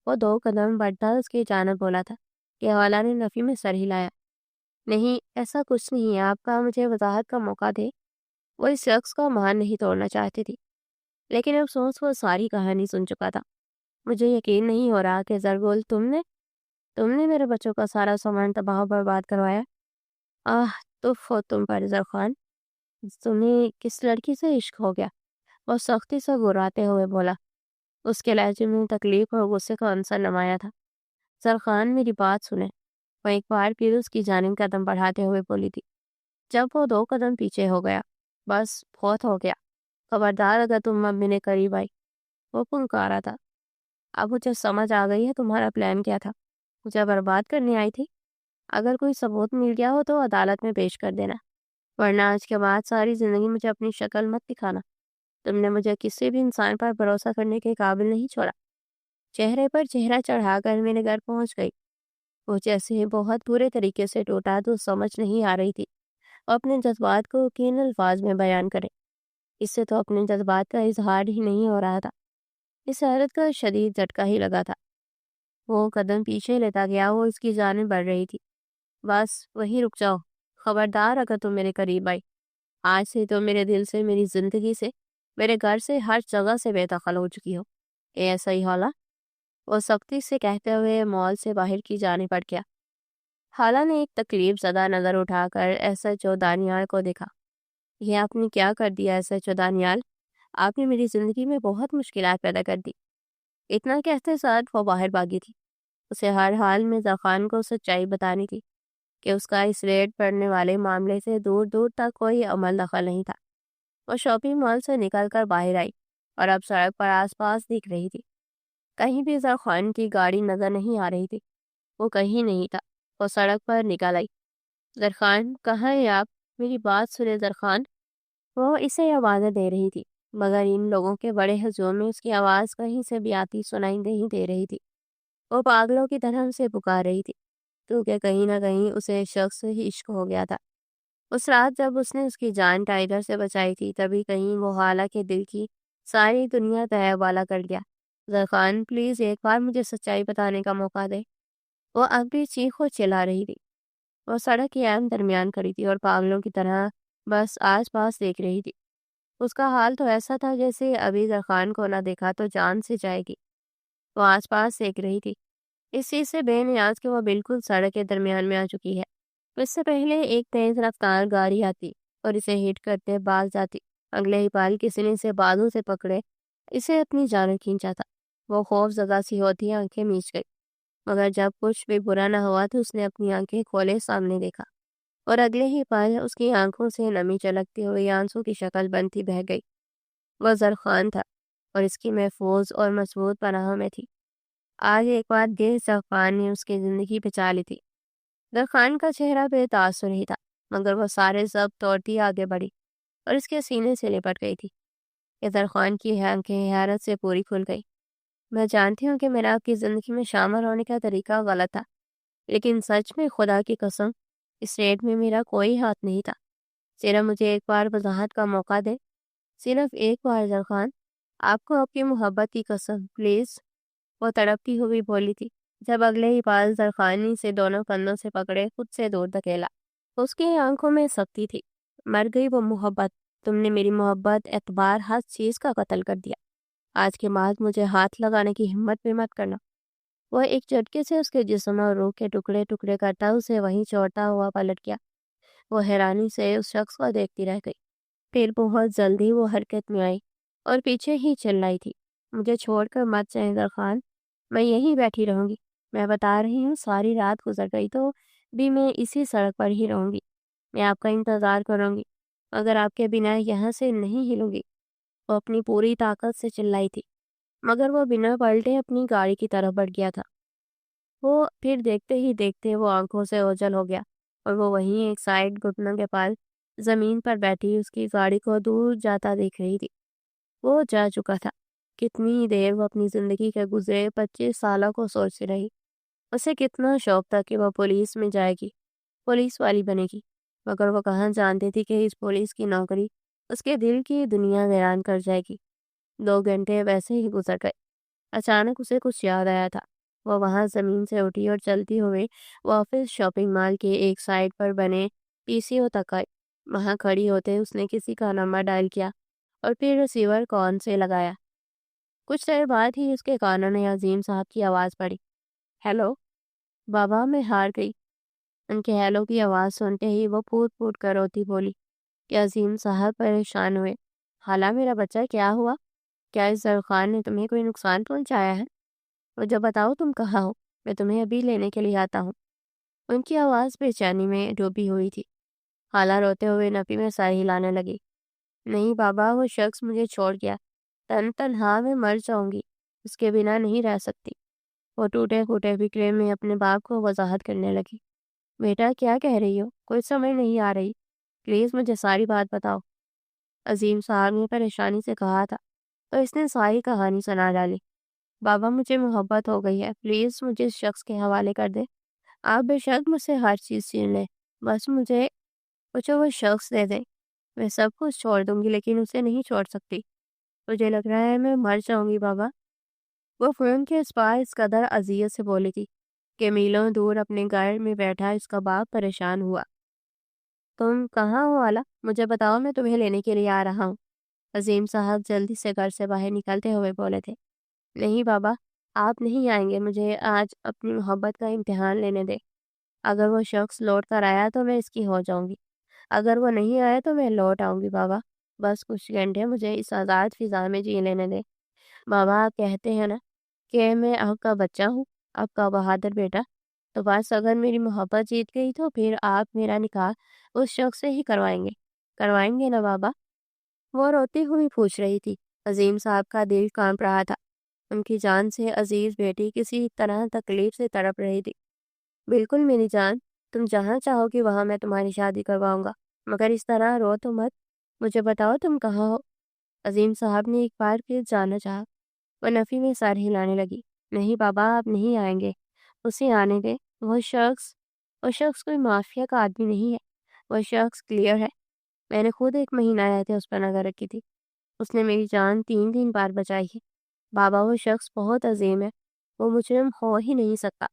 وہ 2 قدم بڑھتا اس کی جانب بولا تھا کہ خالہ نے نفی میں سر ہلایا۔ نہیں، ایسا کچھ نہیں ہے، آپ کا مجھے وضاحت کا موقع دے۔ وہ اس شخص کا مان نہیں توڑنا چاہتی تھی، لیکن افسوس وہ ساری کہانی سن چکا تھا۔ مجھے یقین نہیں ہو رہا کہ زرگول تم نے میرے بچوں کا سارا سامان تباہ و برباد کروایا۔ تف ہو تم پر زرخان، تمہیں کس لڑکی سے عشق ہو گیا؟ وہ سختی سے گراتے ہوئے بولا۔ اس کے لہجے میں تکلیف اور غصے کا عنصر نمایاں تھا۔ زرخان، میری بات سنیں، وہ ایک بار پھر اس کی جانب قدم بڑھاتے ہوئے بولی تھی۔ جب وہ 2 قدم پیچھے ہو گیا، بس بہت ہو گیا، خبردار اگر تم اب میرے قریب آئی، وہ پنکارا تھا۔ اب مجھے سمجھ آ گئی ہے تمہارا پلان کیا تھا، مجھے برباد کرنے آئی تھی۔ اگر کوئی ثبوت مل گیا ہو تو عدالت میں پیش کر دینا، ورنہ آج کے بعد ساری زندگی مجھے اپنی شکل مت دکھانا۔ تم نے مجھے کسی بھی انسان پر بھروسہ کرنے کے قابل نہیں چھوڑا۔ چہرے پر چہرہ چڑھا کر میرے گھر پہنچ گئی۔ وہ جیسے بہت برے طریقے سے ٹوٹا تو سمجھ نہیں آ رہی تھی اور اپنے جذبات کو کن الفاظ میں بیان کرے۔ اس سے تو اپنے جذبات کا اظہار ہی نہیں ہو رہا تھا۔ اس حیرت کا شدید جھٹکا ہی لگا تھا۔ وہ قدم پیچھے لیتا گیا، وہ اس کی جانب بڑھ رہی تھی۔ بس وہیں رک جاؤ، خبردار اگر تم میرے قریب آئی، آج سے تو میرے دل سے، میری زندگی سے، میرے گھر سے، ہر جگہ سے بے دخل ہو چکی ہو۔ اے ایسا ہی خالہ، وہ سختی سے کہتے ہوئے مال سے باہر کی جانب بڑھ گیا۔ خالہ نے ایک تکلیف زدہ نظر اٹھا کر ایس ایچ او دانیال کو دیکھا۔ یہ آپ نے کیا کر دیا ایس ایچ او دانیال؟ آپ نے میری زندگی میں بہت مشکلات پیدا کر دی۔ اتنا کہتے ساتھ وہ باہر بھاگی تھی۔ اسے ہر حال میں زرخان کو سچائی بتانی تھی کہ اس کا اس ریڈ پڑنے والے معاملے سے دور دور تک کوئی عمل دخل نہیں تھا۔ وہ شاپنگ مال سے نکل کر باہر آئی اور اب سڑک پر آس پاس دیکھ رہی تھی۔ کہیں بھی زرخان کی گاڑی نظر نہیں آ رہی تھی۔ وہ کہیں نہیں تھا۔ وہ سڑک پر نکل آئی۔ زرخان کہاں ہیں آپ؟ میری بات سنیں زرخان۔ وہ اسے آوازیں دے رہی تھی مگر ان لوگوں کے بڑے ہجوم میں اس کی آواز کہیں سے بھی آتی سنائی نہیں دے رہی تھی۔ وہ پاگلوں کی طرح اسے پکار رہی تھی کیونکہ کہیں نہ کہیں اسے شخص سے ہی عشق ہو گیا تھا۔ اس رات جب اس نے اس کی جان ٹائیگر سے بچائی تھی تبھی کہیں وہ حالانکہ دل کی ساری دنیا تہہ والا کر گیا۔ زرخان پلیز ایک بار مجھے سچائی بتانے کا موقع دے۔ وہ اب بھی چیخ و چلا رہی تھی۔ وہ سڑک کے عین درمیان کھڑی تھی اور پاگلوں کی طرح بس آس پاس دیکھ رہی تھی۔ اس کا حال تو ایسا تھا جیسے ابھی زرخان کو نہ دیکھا تو جان سے جائے گی۔ وہ آس پاس دیکھ رہی تھی اس چیز سے بے نیاز کہ وہ بالکل سڑک کے درمیان میں آ چکی ہے۔ اس سے پہلے ایک تیز رفتار گاڑی آتی اور اسے ہٹ کرتے باز جاتی۔ اگلے ہی پال کسی نے اسے بازو سے پکڑے اسے اپنی جانب کھینچا تھا۔ وہ خوف زدہ سی ہوتی آنکھیں میچ گئی مگر جب کچھ بھی برا نہ ہوا تو اس نے اپنی آنکھیں کھولے سامنے دیکھا اور اگلے ہی پل اس کی آنکھوں سے نمی چلکتی ہوئی آنسو کی شکل بنتی بہہ گئی۔ وہ زرخان تھا اور اس کی محفوظ اور مضبوط پناہ میں تھی۔ آج ایک بار دیر زرخان نے اس کی زندگی بچا لی تھی۔ زرخان کا چہرہ بے تاثر ہی تھا مگر وہ سارے ضبط توڑتی آگے بڑھی اور اس کے سینے سے لپٹ گئی تھی کہ زرخان کی آنکھیں حیرت سے پوری کھل گئی۔ میں جانتی ہوں کہ میرا آپ کی زندگی میں شامل ہونے کا طریقہ غلط تھا لیکن سچ میں خدا کی قسم اس ریٹ میں میرا کوئی ہاتھ نہیں تھا۔ صرف مجھے ایک بار وضاحت کا موقع دے، صرف ایک بار زرخان، آپ کو آپ کی محبت کی قسم پلیز۔ وہ تڑپتی ہوئی بولی تھی جب اگلے ہی پال زرخانی سے دونوں کندھوں سے پکڑے خود سے دور دھکیلا۔ اس کی آنکھوں میں سختی تھی۔ مر گئی وہ محبت، تم نے میری محبت اعتبار ہر چیز کا قتل کر دیا۔ آج کے بعد مجھے ہاتھ لگانے کی ہمت بھی مت کرنا۔ وہ ایک جھٹکے سے اس کے جسم اور روح کے ٹکڑے ٹکڑے کرتا اسے وہیں چھوڑتا ہوا پلٹ گیا۔ وہ حیرانی سے اس شخص کو دیکھتی رہ گئی۔ پھر بہت جلدی وہ حرکت میں آئی اور پیچھے ہی چلائی تھی، مجھے چھوڑ کر مت جائیں زرخان، میں یہیں بیٹھی رہوں گی۔ میں بتا رہی ہوں ساری رات گزر گئی تو بھی میں اسی سڑک پر ہی رہوں گی۔ میں آپ کا انتظار کروں گی مگر آپ کے بنا یہاں سے نہیں ہلوں گی۔ وہ اپنی پوری طاقت سے چلائی تھی مگر وہ بنا پلٹے اپنی گاڑی کی طرف بڑھ گیا تھا۔ وہ پھر دیکھتے ہی دیکھتے وہ آنکھوں سے اوجھل ہو گیا اور وہ وہیں ایک سائڈ گھٹنوں کے پاس زمین پر بیٹھی اس کی گاڑی کو دور جاتا دیکھ رہی تھی۔ وہ جا چکا تھا۔ کتنی دیر وہ اپنی زندگی کے گزرے 25 سالوں کو سوچتی رہی۔ اسے کتنا شوق تھا کہ وہ پولیس میں جائے گی، پولیس والی بنے گی، مگر وہ کہاں جانتی تھی کہ اس پولیس کی نوکری اس کے دل کی دنیا ویران کر جائے گی۔ 2 گھنٹے ویسے ہی گزر گئے۔ اچانک اسے کچھ یاد آیا تھا۔ وہ وہاں زمین سے اٹھی اور چلتی ہوئے وہ آفس شاپنگ مال کے ایک سائڈ پر بنے PCO تک آئی۔ وہاں کھڑی ہوتے اس نے کسی کا نمبر ڈائل کیا اور پھر ریسیور کون سے لگایا۔ کچھ دیر بعد ہی اس کے کانوں نے عظیم صاحب کی آواز پڑی، ہیلو بابا، میں ہار گئی۔ ان کے ہیلو کی آواز سنتے ہی وہ پھوٹ پھوٹ کر روتی بولی کہ عظیم صاحب پریشان ہوئے، خالہ میرا بچہ کیا ہوا؟ کیا اس زرخان نے تمہیں کوئی نقصان پہنچایا ہے؟ مجھے بتاؤ تم کہاں ہو، میں تمہیں ابھی لینے کے لیے آتا ہوں۔ ان کی آواز بے چینی میں ڈوبی ہوئی تھی۔ خالہ روتے ہوئے نپی میں سر ہلانے لگی، نہیں بابا، وہ شخص مجھے چھوڑ گیا، تنہا میں مر جاؤں گی، اس کے بنا نہیں رہ سکتی۔ وہ ٹوٹے پھوٹے فکرے میں اپنے باپ کو وضاحت کرنے لگی، بیٹا کیا کہہ رہی ہو؟ کوئی سمجھ نہیں آ رہی، پلیز مجھے ساری بات بتاؤ۔ عظیم صاحب نے پریشانی سے کہا تھا تو اس نے ساری کہانی سنا ڈالی۔ بابا مجھے محبت ہو گئی ہے، پلیز مجھے اس شخص کے حوالے کر دے۔ آپ بے شک مجھ سے ہر چیز چھین لیں، بس مجھے وہ شخص دے دیں۔ میں سب کچھ چھوڑ دوں گی لیکن اسے نہیں چھوڑ سکتی۔ مجھے لگ رہا ہے میں مر جاؤں گی بابا۔ وہ فون کے اس پار اس قدر اذیت سے بولی تھی کہ میلوں دور اپنے گھر میں بیٹھا اس کا باپ پریشان ہوا۔ تم کہاں ہو آلا؟ مجھے بتاؤ، میں تمہیں لینے کے لیے آ رہا ہوں۔ عظیم صاحب جلدی سے گھر سے باہر نکلتے ہوئے بولے تھے، نہیں بابا، آپ نہیں آئیں گے، مجھے آج اپنی محبت کا امتحان لینے دے۔ اگر وہ شخص لوٹ کر آیا تو میں اس کی ہو جاؤں گی، اگر وہ نہیں آیا تو میں لوٹ آؤں گی بابا۔ بس کچھ گھنٹے مجھے اس آزاد فضا میں جی لینے دے۔ بابا آپ کہتے ہیں نا کہ میں آپ کا بچہ ہوں، آپ کا بہادر بیٹا، تو بس اگر میری محبت جیت گئی تو پھر آپ میرا نکاح اس شخص سے ہی کروائیں گے نا بابا؟ وہ روتی ہوئی پوچھ رہی تھی۔ عظیم صاحب کا دل کانپ رہا تھا۔ ان کی جان سے عزیز بیٹی کسی طرح تکلیف سے تڑپ رہی تھی۔ بالکل میری جان، تم جہاں چاہو گی وہاں میں تمہاری شادی کرواؤں گا، مگر اس طرح رو تو مت۔ مجھے بتاؤ تم کہاں ہو؟ عظیم صاحب نے ایک بار پھر جاننا چاہا۔ وہ نفی میں سر ہلانے لگی۔ نہیں بابا، آپ نہیں آئیں گے، اسے آنے دیں۔ وہ شخص کوئی مافیا کا آدمی نہیں ہے، وہ شخص کلیئر ہے۔ میں نے خود 1 مہینہ رہتے اس پر نظر رکھی تھی، اس نے میری جان 3 بار بچائی ہے۔ بابا وہ شخص بہت عظیم ہے، وہ مجرم ہو ہی نہیں سکتا۔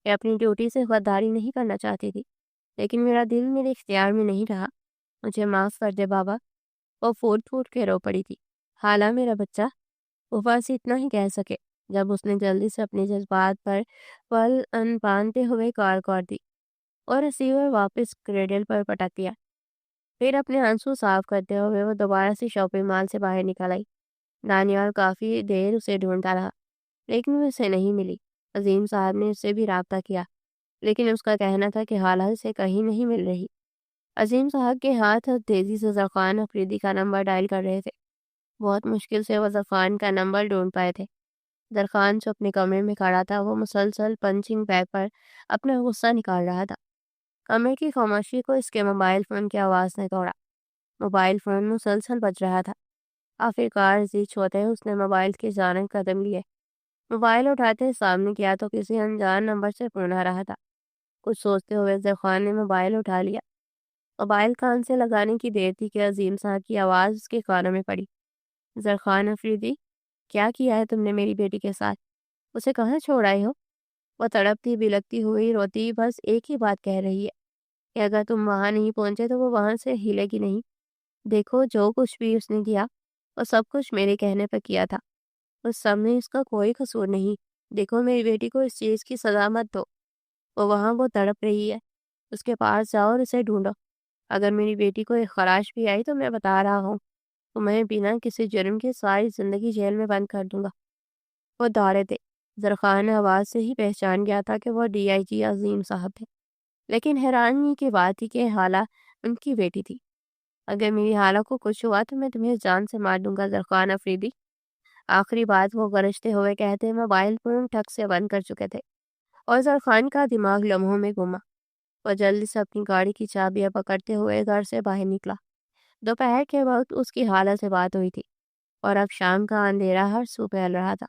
میں اپنی ڈیوٹی سے غداری نہیں کرنا چاہتی تھی، لیکن میرا دل میرے اختیار میں نہیں رہا۔ مجھے معاف کر دے بابا۔ وہ پھوٹ پھوٹ کے رو پڑی تھی۔ حالہ میرا بچہ، وہ بس اتنا ہی کہہ سکے جب اس نے جلدی سے اپنے جذبات پر پل ان باندھتے ہوئے کار کر دی اور ریسیور واپس کریڈل پر پٹک دیا۔ پھر اپنے آنسو صاف کرتے ہوئے وہ دوبارہ سے شاپنگ مال سے باہر نکل آئی۔ دانیال کافی دیر اسے ڈھونڈتا رہا، لیکن وہ اسے نہیں ملی۔ عظیم صاحب نے اس سے بھی رابطہ کیا، لیکن اس کا کہنا تھا کہ حالہ اسے کہیں نہیں مل رہی۔ عظیم صاحب کے ہاتھ تیزی سے زرخان افریدی کا نمبر ڈائل کر رہے تھے۔ بہت مشکل سے وہ زرخان کا نمبر ڈھونڈ پائے تھے۔ زرخان جو اپنے کمرے میں کھڑا تھا، وہ مسلسل پنچنگ بیگ پر اپنا غصہ نکال رہا تھا۔ کمرے کی خاموشی کو اس کے موبائل فون کی آواز نے توڑا۔ موبائل فون مسلسل بج رہا تھا۔ آخرکار زچ ہوتے اس نے موبائل کی جانب قدم لیے۔ موبائل اٹھاتے سامنے کیا تو کسی انجان نمبر سے فون آ رہا تھا۔ کچھ سوچتے ہوئے زرخان نے موبائل اٹھا لیا۔ موبائل کان سے لگانے کی دیر تھی کہ عظیم صاحب کی آواز اس کے کانوں میں پڑی۔ زرخان افریدی، کیا کیا ہے تم نے میری بیٹی کے ساتھ؟ اسے کہاں چھوڑ آئے ہو؟ وہ تڑپتی بلکتی ہوئی روتی بس ایک ہی بات کہہ رہی ہے کہ اگر تم وہاں نہیں پہنچے تو وہ وہاں سے ہلے گی نہیں۔ دیکھو جو کچھ بھی اس نے کیا وہ سب کچھ میرے کہنے پر کیا تھا، اس سب میں اس کا کوئی قصور نہیں۔ دیکھو میری بیٹی کو اس چیز کی سزا مت دو۔ وہ تڑپ رہی ہے، اس کے پاس جاؤ اور اسے ڈھونڈو۔ اگر میری بیٹی کو ایک خراش بھی آئی تو میں بتا رہا ہوں تو میں بنا کسی جرم کے ساری زندگی جیل میں بند کر دوں گا۔ وہ دوڑے تھے۔ زرخان نے آواز سے ہی پہچان گیا تھا کہ وہ DIG عظیم صاحب تھے، لیکن حیرانی کی بات تھی کہ حالہ ان کی بیٹی تھی۔ اگر میری حالہ کو کچھ ہوا تو میں تمہیں جان سے مار دوں گا زرخان افریدی۔ آخری بات وہ گرجتے ہوئے کہتے موبائل فون ٹھک سے بند کر چکے تھے اور زرخان کا دماغ لمحوں میں گما۔ وہ جلدی سے اپنی گاڑی کی چابیاں پکڑتے ہوئے گھر سے باہر نکلا۔ دوپہر کے وقت اس کی حالہ سے بات ہوئی تھی اور اب شام کا اندھیرا ہر سو پھیل رہا تھا۔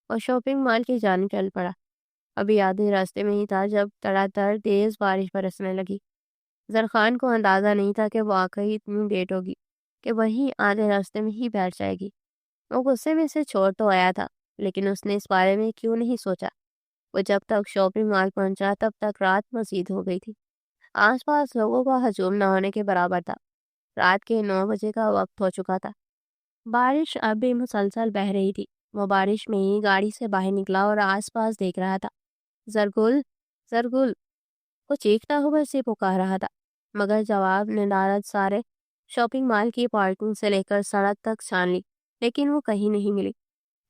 وہ شاپنگ مال کی جانب چل پڑا۔ ابھی آدھے راستے میں ہی تھا جب تڑاتڑ تیز بارش برسنے لگی۔ زرخان کو اندازہ نہیں تھا کہ واقعی اتنی لیٹ ہوگی کہ وہی آدھے راستے میں ہی بیٹھ جائے گی۔ وہ غصے میں سے چھوڑ تو آیا تھا، لیکن اس نے اس بارے میں کیوں نہیں سوچا۔ وہ جب تک شاپنگ مال پہنچا تب تک رات مزید ہو گئی تھی۔ آس پاس لوگوں کا ہجوم نہ ہونے کے برابر تھا۔ رات کے 9 بجے کا وقت ہو چکا تھا۔ بارش اب بھی مسلسل بہہ رہی تھی۔ وہ بارش میں ہی گاڑی سے باہر نکلا اور آس پاس دیکھ رہا تھا۔ زرگل، زرگل، وہ چیختا ہوا اسے پکار رہا تھا، مگر جواب ندارت سارے شاپنگ مال کی پارکنگ سے لے کر سڑک تک چھان لی، لیکن وہ کہیں نہیں ملی۔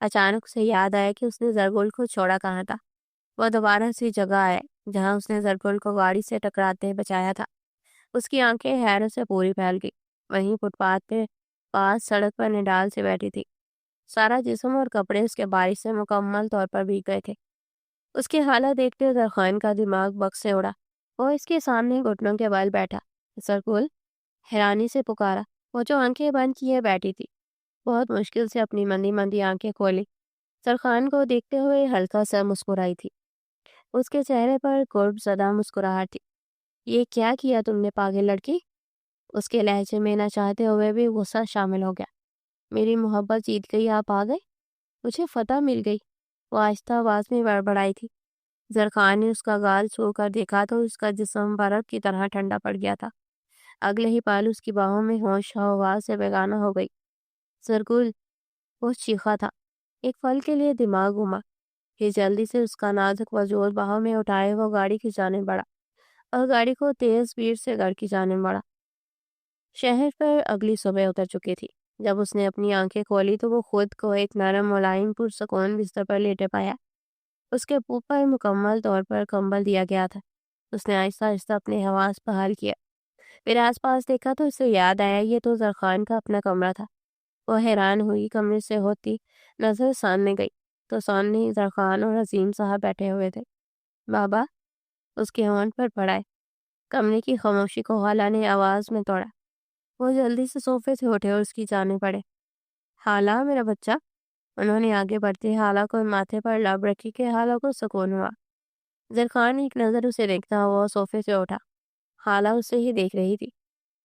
اچانک اسے یاد آیا کہ اس نے زرگل کو چھوڑا کہاں تھا۔ وہ دوبارہ اسی جگہ آیا جہاں اس نے زرگل کو گاڑی سے ٹکراتے بچایا تھا۔ اس کی آنکھیں حیرت سے پوری پھیل گئی۔ وہیں فٹ پاتھ پہ پاس سڑک پر نڈال سے بیٹھی تھی۔ سارا جسم اور کپڑے اس کے بارش سے مکمل طور پر بھیگ گئے تھے۔ اس کی حالت دیکھتے زرخان کا دماغ بکس سے اڑا۔ وہ اس کے سامنے گھٹنوں کے بل بیٹھا۔ زرگل، حیرانی سے پکارا۔ وہ جو آنکھیں بند کیے بیٹھی تھی، بہت مشکل سے اپنی مندی مندی آنکھیں کھولی۔ زرخان کو دیکھتے ہوئے ہلکا سا مسکرائی تھی۔ اس کے چہرے پر قرب زدہ مسکراہٹ تھی۔ یہ کیا کیا تم نے پاگل لڑکی؟ اس کے لہجے میں نہ چاہتے ہوئے بھی غصہ شامل ہو گیا۔ میری محبت جیت گئی، آپ آ گئے، مجھے فتح مل گئی، وہ آہستہ آواز میں بڑبڑائی تھی۔ زرخان نے اس کا گال چھو کر دیکھا تو اس کا جسم برف کی طرح ٹھنڈا پڑ گیا تھا۔ اگلے ہی پل اس کی باہوں میں ہوش آواز سے بیگانہ ہو گئی۔ زرگل، وہ چیخا تھا۔ ایک پل کے لیے دماغ گھما، پھر جلدی سے اس کا نازک وجود باہوں میں اٹھائے وہ گاڑی کی جانب بڑھا اور گاڑی کو تیز سپیڈ سے گھر کی جانب بڑھا۔ شہر پر اگلی صبح اتر چکی تھی۔ جب اس نے اپنی آنکھیں کھولی تو وہ خود کو ایک نرم ملائم پرسکون بستر پر لیٹے پایا۔ اس کے منہ پر مکمل طور پر کمبل دیا گیا تھا۔ اس نے آہستہ آہستہ اپنے حواس بحال کیا، پھر آس پاس دیکھا تو اسے یاد آیا یہ تو زرخان کا اپنا کمرہ تھا۔ وہ حیران ہوئی، کمرے سے ہوتی نظر سامنے گئی تو سامنے زرخان اور عظیم صاحب بیٹھے ہوئے تھے۔ بابا، اس کے ہونٹ پر پڑا ہے۔ کمرے کی خاموشی کو خالہ نے آواز میں توڑا۔ وہ جلدی سے صوفے سے اٹھے اور اس کی جانب پڑے۔ خالہ میرا بچہ، انہوں نے آگے بڑھتے خالہ کو ماتھے پر لب رکھی کہ خالہ کو سکون ہوا۔ زرخان ایک نظر اسے دیکھتا ہوا صوفے سے اٹھا۔ خالہ اسے ہی دیکھ رہی تھی۔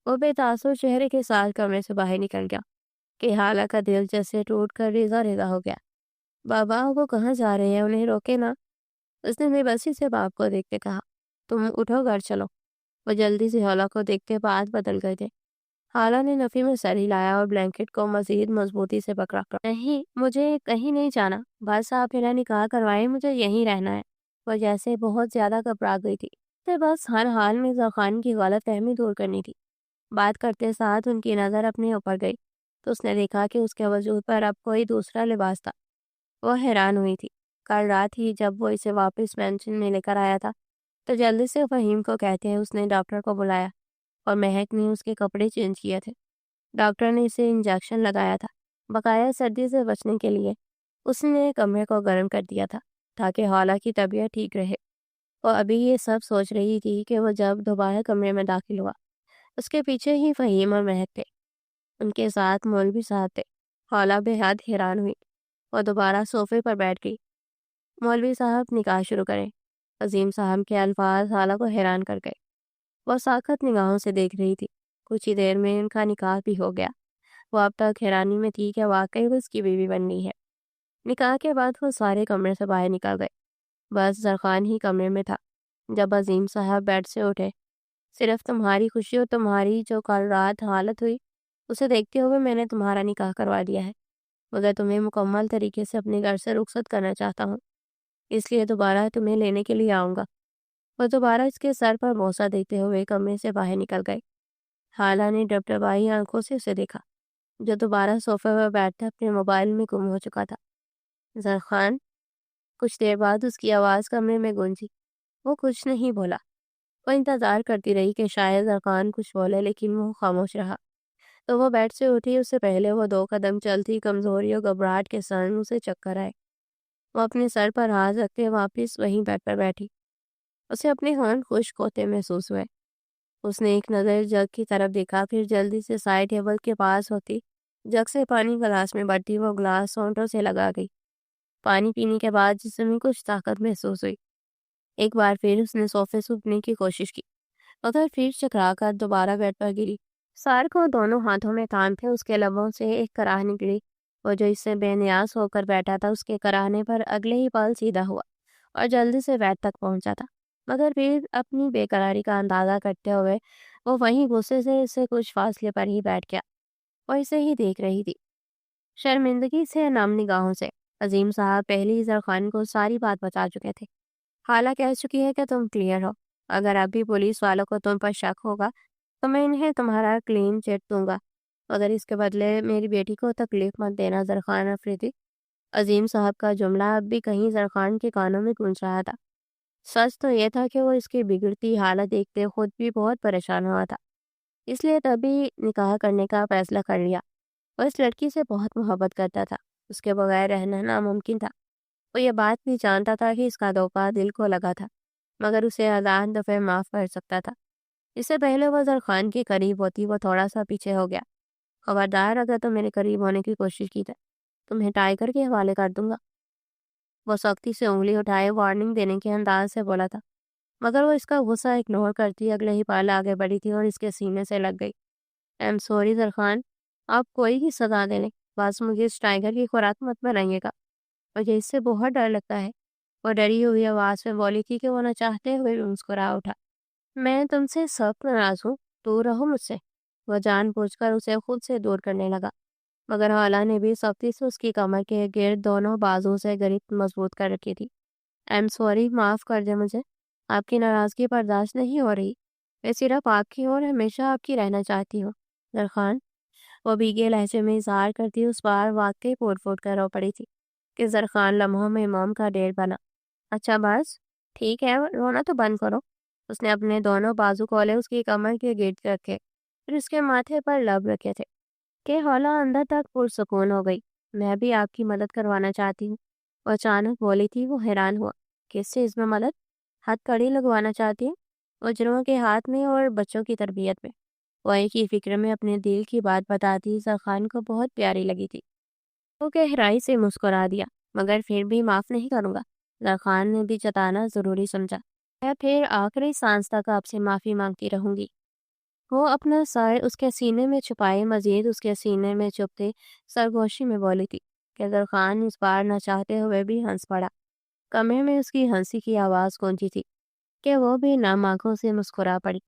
وہ بے تاثر چہرے کے ساتھ کمرے سے باہر نکل گیا کہ خالہ کا دل جیسے ٹوٹ کر ریزہ ریزہ ہو گیا۔ بابا وہ کہاں جا رہے ہیں؟ انہیں روکے نا، اس نے بے بسی سے باپ کو دیکھتے کہا۔ تم اٹھو، گھر چلو۔ وہ جلدی سے خالہ کو دیکھتے بات بدل گئے تھے۔ خالہ نے نفی میں سر ہلایا اور بلینکٹ کو مزید مضبوطی سے پکڑا کر، نہیں، مجھے کہیں نہیں جانا، بس آپ میرا نکاح کروائیں، مجھے یہیں رہنا ہے۔ وہ جیسے بہت زیادہ گھبرا گئی تھی، تو بس ہر حال میں زرخان کی غلط فہمی دور کرنی تھی۔ بات کرتے ساتھ ان کی نظر اپنے اوپر گئی تو اس نے دیکھا کہ اس کے وجود پر اب کوئی دوسرا لباس تھا۔ وہ حیران ہوئی تھی۔ کل رات ہی جب وہ اسے واپس مینشن میں لے کر آیا تھا تو جلدی سے فہیم کو کہتے ہیں اس نے ڈاکٹر کو بلایا اور مہک نے اس کے کپڑے چینج کیے تھے۔ ڈاکٹر نے اسے انجیکشن لگایا تھا، بقایا سردی سے بچنے کے لیے۔ اس نے کمرے کو گرم کر دیا تھا تاکہ خالہ کی طبیعت ٹھیک رہے۔ وہ ابھی یہ سب سوچ رہی تھی کہ وہ جب دوبارہ کمرے میں داخل ہوا، اس کے پیچھے ہی فہیم اور مہک تھے، ان کے ساتھ مولوی صاحب تھے۔ خالہ بے حد حیران ہوئی۔ وہ دوبارہ صوفے پر بیٹھ گئی۔ مولوی صاحب نکاح شروع کریں۔ عظیم صاحب کے الفاظ خالہ کو حیران کر گئے۔ وہ ساکت نگاہوں سے دیکھ رہی تھی۔ کچھ ہی دیر میں ان کا نکاح بھی ہو گیا۔ وہ اب تک حیرانی میں تھی کہ واقعی وہ اس کی بیوی بننی ہے۔ نکاح کے بعد وہ سارے کمرے سے باہر نکل گئے، بس زرخان ہی کمرے میں تھا۔ جب عظیم صاحب بیڈ سے اٹھے، صرف تمہاری خوشی اور تمہاری جو کل رات حالت ہوئی اسے دیکھتے ہوئے میں نے تمہارا نکاح کروا دیا ہے، مگر تمہیں مکمل طریقے سے اپنے گھر سے رخصت کرنا چاہتا ہوں، اس لیے دوبارہ تمہیں لینے کے لیے آؤں گا۔ وہ دوبارہ اس کے سر پر بوسہ دیتے ہوئے کمرے سے باہر نکل گئے۔ خالہ نے ڈبڈبائی آنکھوں سے اسے دیکھا، جو دوبارہ صوفے پر بیٹھتا اپنے موبائل میں گم ہو چکا تھا۔ زرخان، کچھ دیر بعد اس کی آواز کمرے میں گونجی۔ وہ کچھ نہیں بولا۔ وہ انتظار کرتی رہی کہ شاید زرخان کچھ بولے، لیکن وہ خاموش رہا۔ تو وہ بیڈ سے اٹھی۔ اس سے پہلے وہ 2 قدم چلتی کمزوری اور گھبراہٹ کے ساتھ اسے چکر آئے۔ وہ اپنے سر پر ہاتھ رکھتے واپس وہیں بیڈ پر بیٹھی۔ اسے اپنے ہونٹ خشک ہوتے محسوس ہوئے۔ اس نے ایک نظر جگ کی طرف دیکھا، پھر جلدی سے سائڈ ٹیبل کے پاس ہوتی جگ سے پانی گلاس میں بڑھتی وہ گلاس ہونٹوں سے لگا گئی۔ پانی پینے کے بعد جسم میں کچھ طاقت محسوس ہوئی۔ ایک بار پھر اس نے صوفے سے اٹھنے کی کوشش کی، مگر پھر چکرا کر دوبارہ بیڈ پر گری۔ سار کو دونوں ہاتھوں میں کام تھے۔ اس کے لبوں سے ایک کراہ نکلی۔ وہ جو اس سے بے نیاز ہو کر بیٹھا تھا، اس کے کراہنے پر اگلے ہی پل سیدھا ہوا اور جلدی سے بیڈ تک پہنچا تھا، مگر پھر اپنی بے قراری کا اندازہ کرتے ہوئے وہ وہیں غصے سے اسے کچھ فاصلے پر ہی بیٹھ گیا۔ وہ اسے ہی دیکھ رہی تھی، شرمندگی سے، نم نگاہوں سے۔ عظیم صاحب پہلے ہی زرخان کو ساری بات بتا چکے تھے۔ خالہ کہہ چکی ہے کہ تم کلیئر ہو۔ اگر اب بھی پولیس والوں کو تم پر شک ہوگا تو میں انہیں تمہارا کلین چٹ دوں گا، مگر اس کے بدلے میری بیٹی کو تکلیف مت دینا زرخان افریدی۔ عظیم صاحب کا جملہ اب بھی کہیں زرخان کے کانوں میں گونج رہا تھا۔ سچ تو یہ تھا کہ وہ اس کی بگڑتی حالت دیکھتے خود بھی بہت پریشان ہوا تھا، اس لیے تبھی نکاح کرنے کا فیصلہ کر لیا۔ وہ اس لڑکی سے بہت محبت کرتا تھا، اس کے بغیر رہنا ناممکن تھا۔ وہ یہ بات بھی جانتا تھا کہ اس کا دھوکہ دل کو لگا تھا، مگر اسے ہزار دفعہ معاف کر سکتا تھا۔ اس سے پہلے وہ زرخان کے قریب ہوتی، وہ تھوڑا سا پیچھے ہو گیا۔ خبردار، اگر تم میرے قریب ہونے کی کوشش کی تو تمہیں ٹائیگر کے حوالے کر دوں گا۔ وہ سختی سے انگلی اٹھائے وارننگ دینے کے انداز سے بولا تھا، مگر وہ اس کا غصہ اگنور کرتی اگلے ہی پل آگے بڑھی تھی اور اس کے سینے سے لگ گئی۔ ایم سوری زرخان، آپ کوئی بھی سزا دے لیں، بس مجھے اس ٹائیگر کی خوراک مت بنائیے گا، مجھے اس سے بہت ڈر لگتا ہے۔ وہ ڈری ہوئی آواز میں بولی تھی کہ وہ نہ چاہتے ہوئے بھی مسکرا اٹھا۔ میں تم سے سخت ناراض ہوں، دور رہو مجھ سے۔ وہ جان بوجھ کر اسے خود سے دور کرنے لگا، مگر خالہ نے بھی سختی سے اس کی کمر کے گرد دونوں بازو سے گرفت مضبوط کر رکھی تھی۔ ایم سوری، معاف کر دیں مجھے، آپ کی ناراضگی برداشت نہیں ہو رہی، میں صرف آپ کی اور ہمیشہ آپ کی رہنا چاہتی ہوں زرخان۔ وہ بھیگے لہجے میں اظہار کرتی اس بار واقعی پھوٹ پھوٹ کر رو پڑی تھی کہ زرخان لمحوں میں موم کا ڈھیر بنا۔ اچھا بس ٹھیک ہے، رونا تو بند کرو۔ اس نے اپنے دونوں بازو کھولے اس کی کمر کے گرد رکھے، پھر اس کے ماتھے پر لب رکھے تھے کہ خالہ اندر تک پرسکون ہو گئی۔ میں بھی آپ کی مدد کروانا چاہتی ہوں، وہ اچانک بولی تھی۔ وہ حیران ہوا، کس چیز میں مدد؟ ہتھ کڑی لگوانا چاہتی ہوں؟ اجروں کے ہاتھ میں اور بچوں کی تربیت میں۔ وہ ایک ہی فکر میں اپنے دل کی بات بتاتی زرخان کو بہت پیاری لگی تھی۔ وہ گہرائی سے مسکرا دیا، مگر پھر بھی معاف نہیں کروں گا۔ زرخان نے بھی جتانا ضروری سمجھا، میں پھر آخری سانس تک آپ سے معافی مانگتی رہوں گی۔ وہ اپنا سر اس کے سینے میں چھپائے مزید اس کے سینے میں چپتے سرگوشی میں بولی تھی کہ زرخان اس بار نہ چاہتے ہوئے بھی ہنس پڑا۔ کمرے میں اس کی ہنسی کی آواز گونجی تھی کہ وہ بھی نم آنکھوں سے مسکرا پڑی۔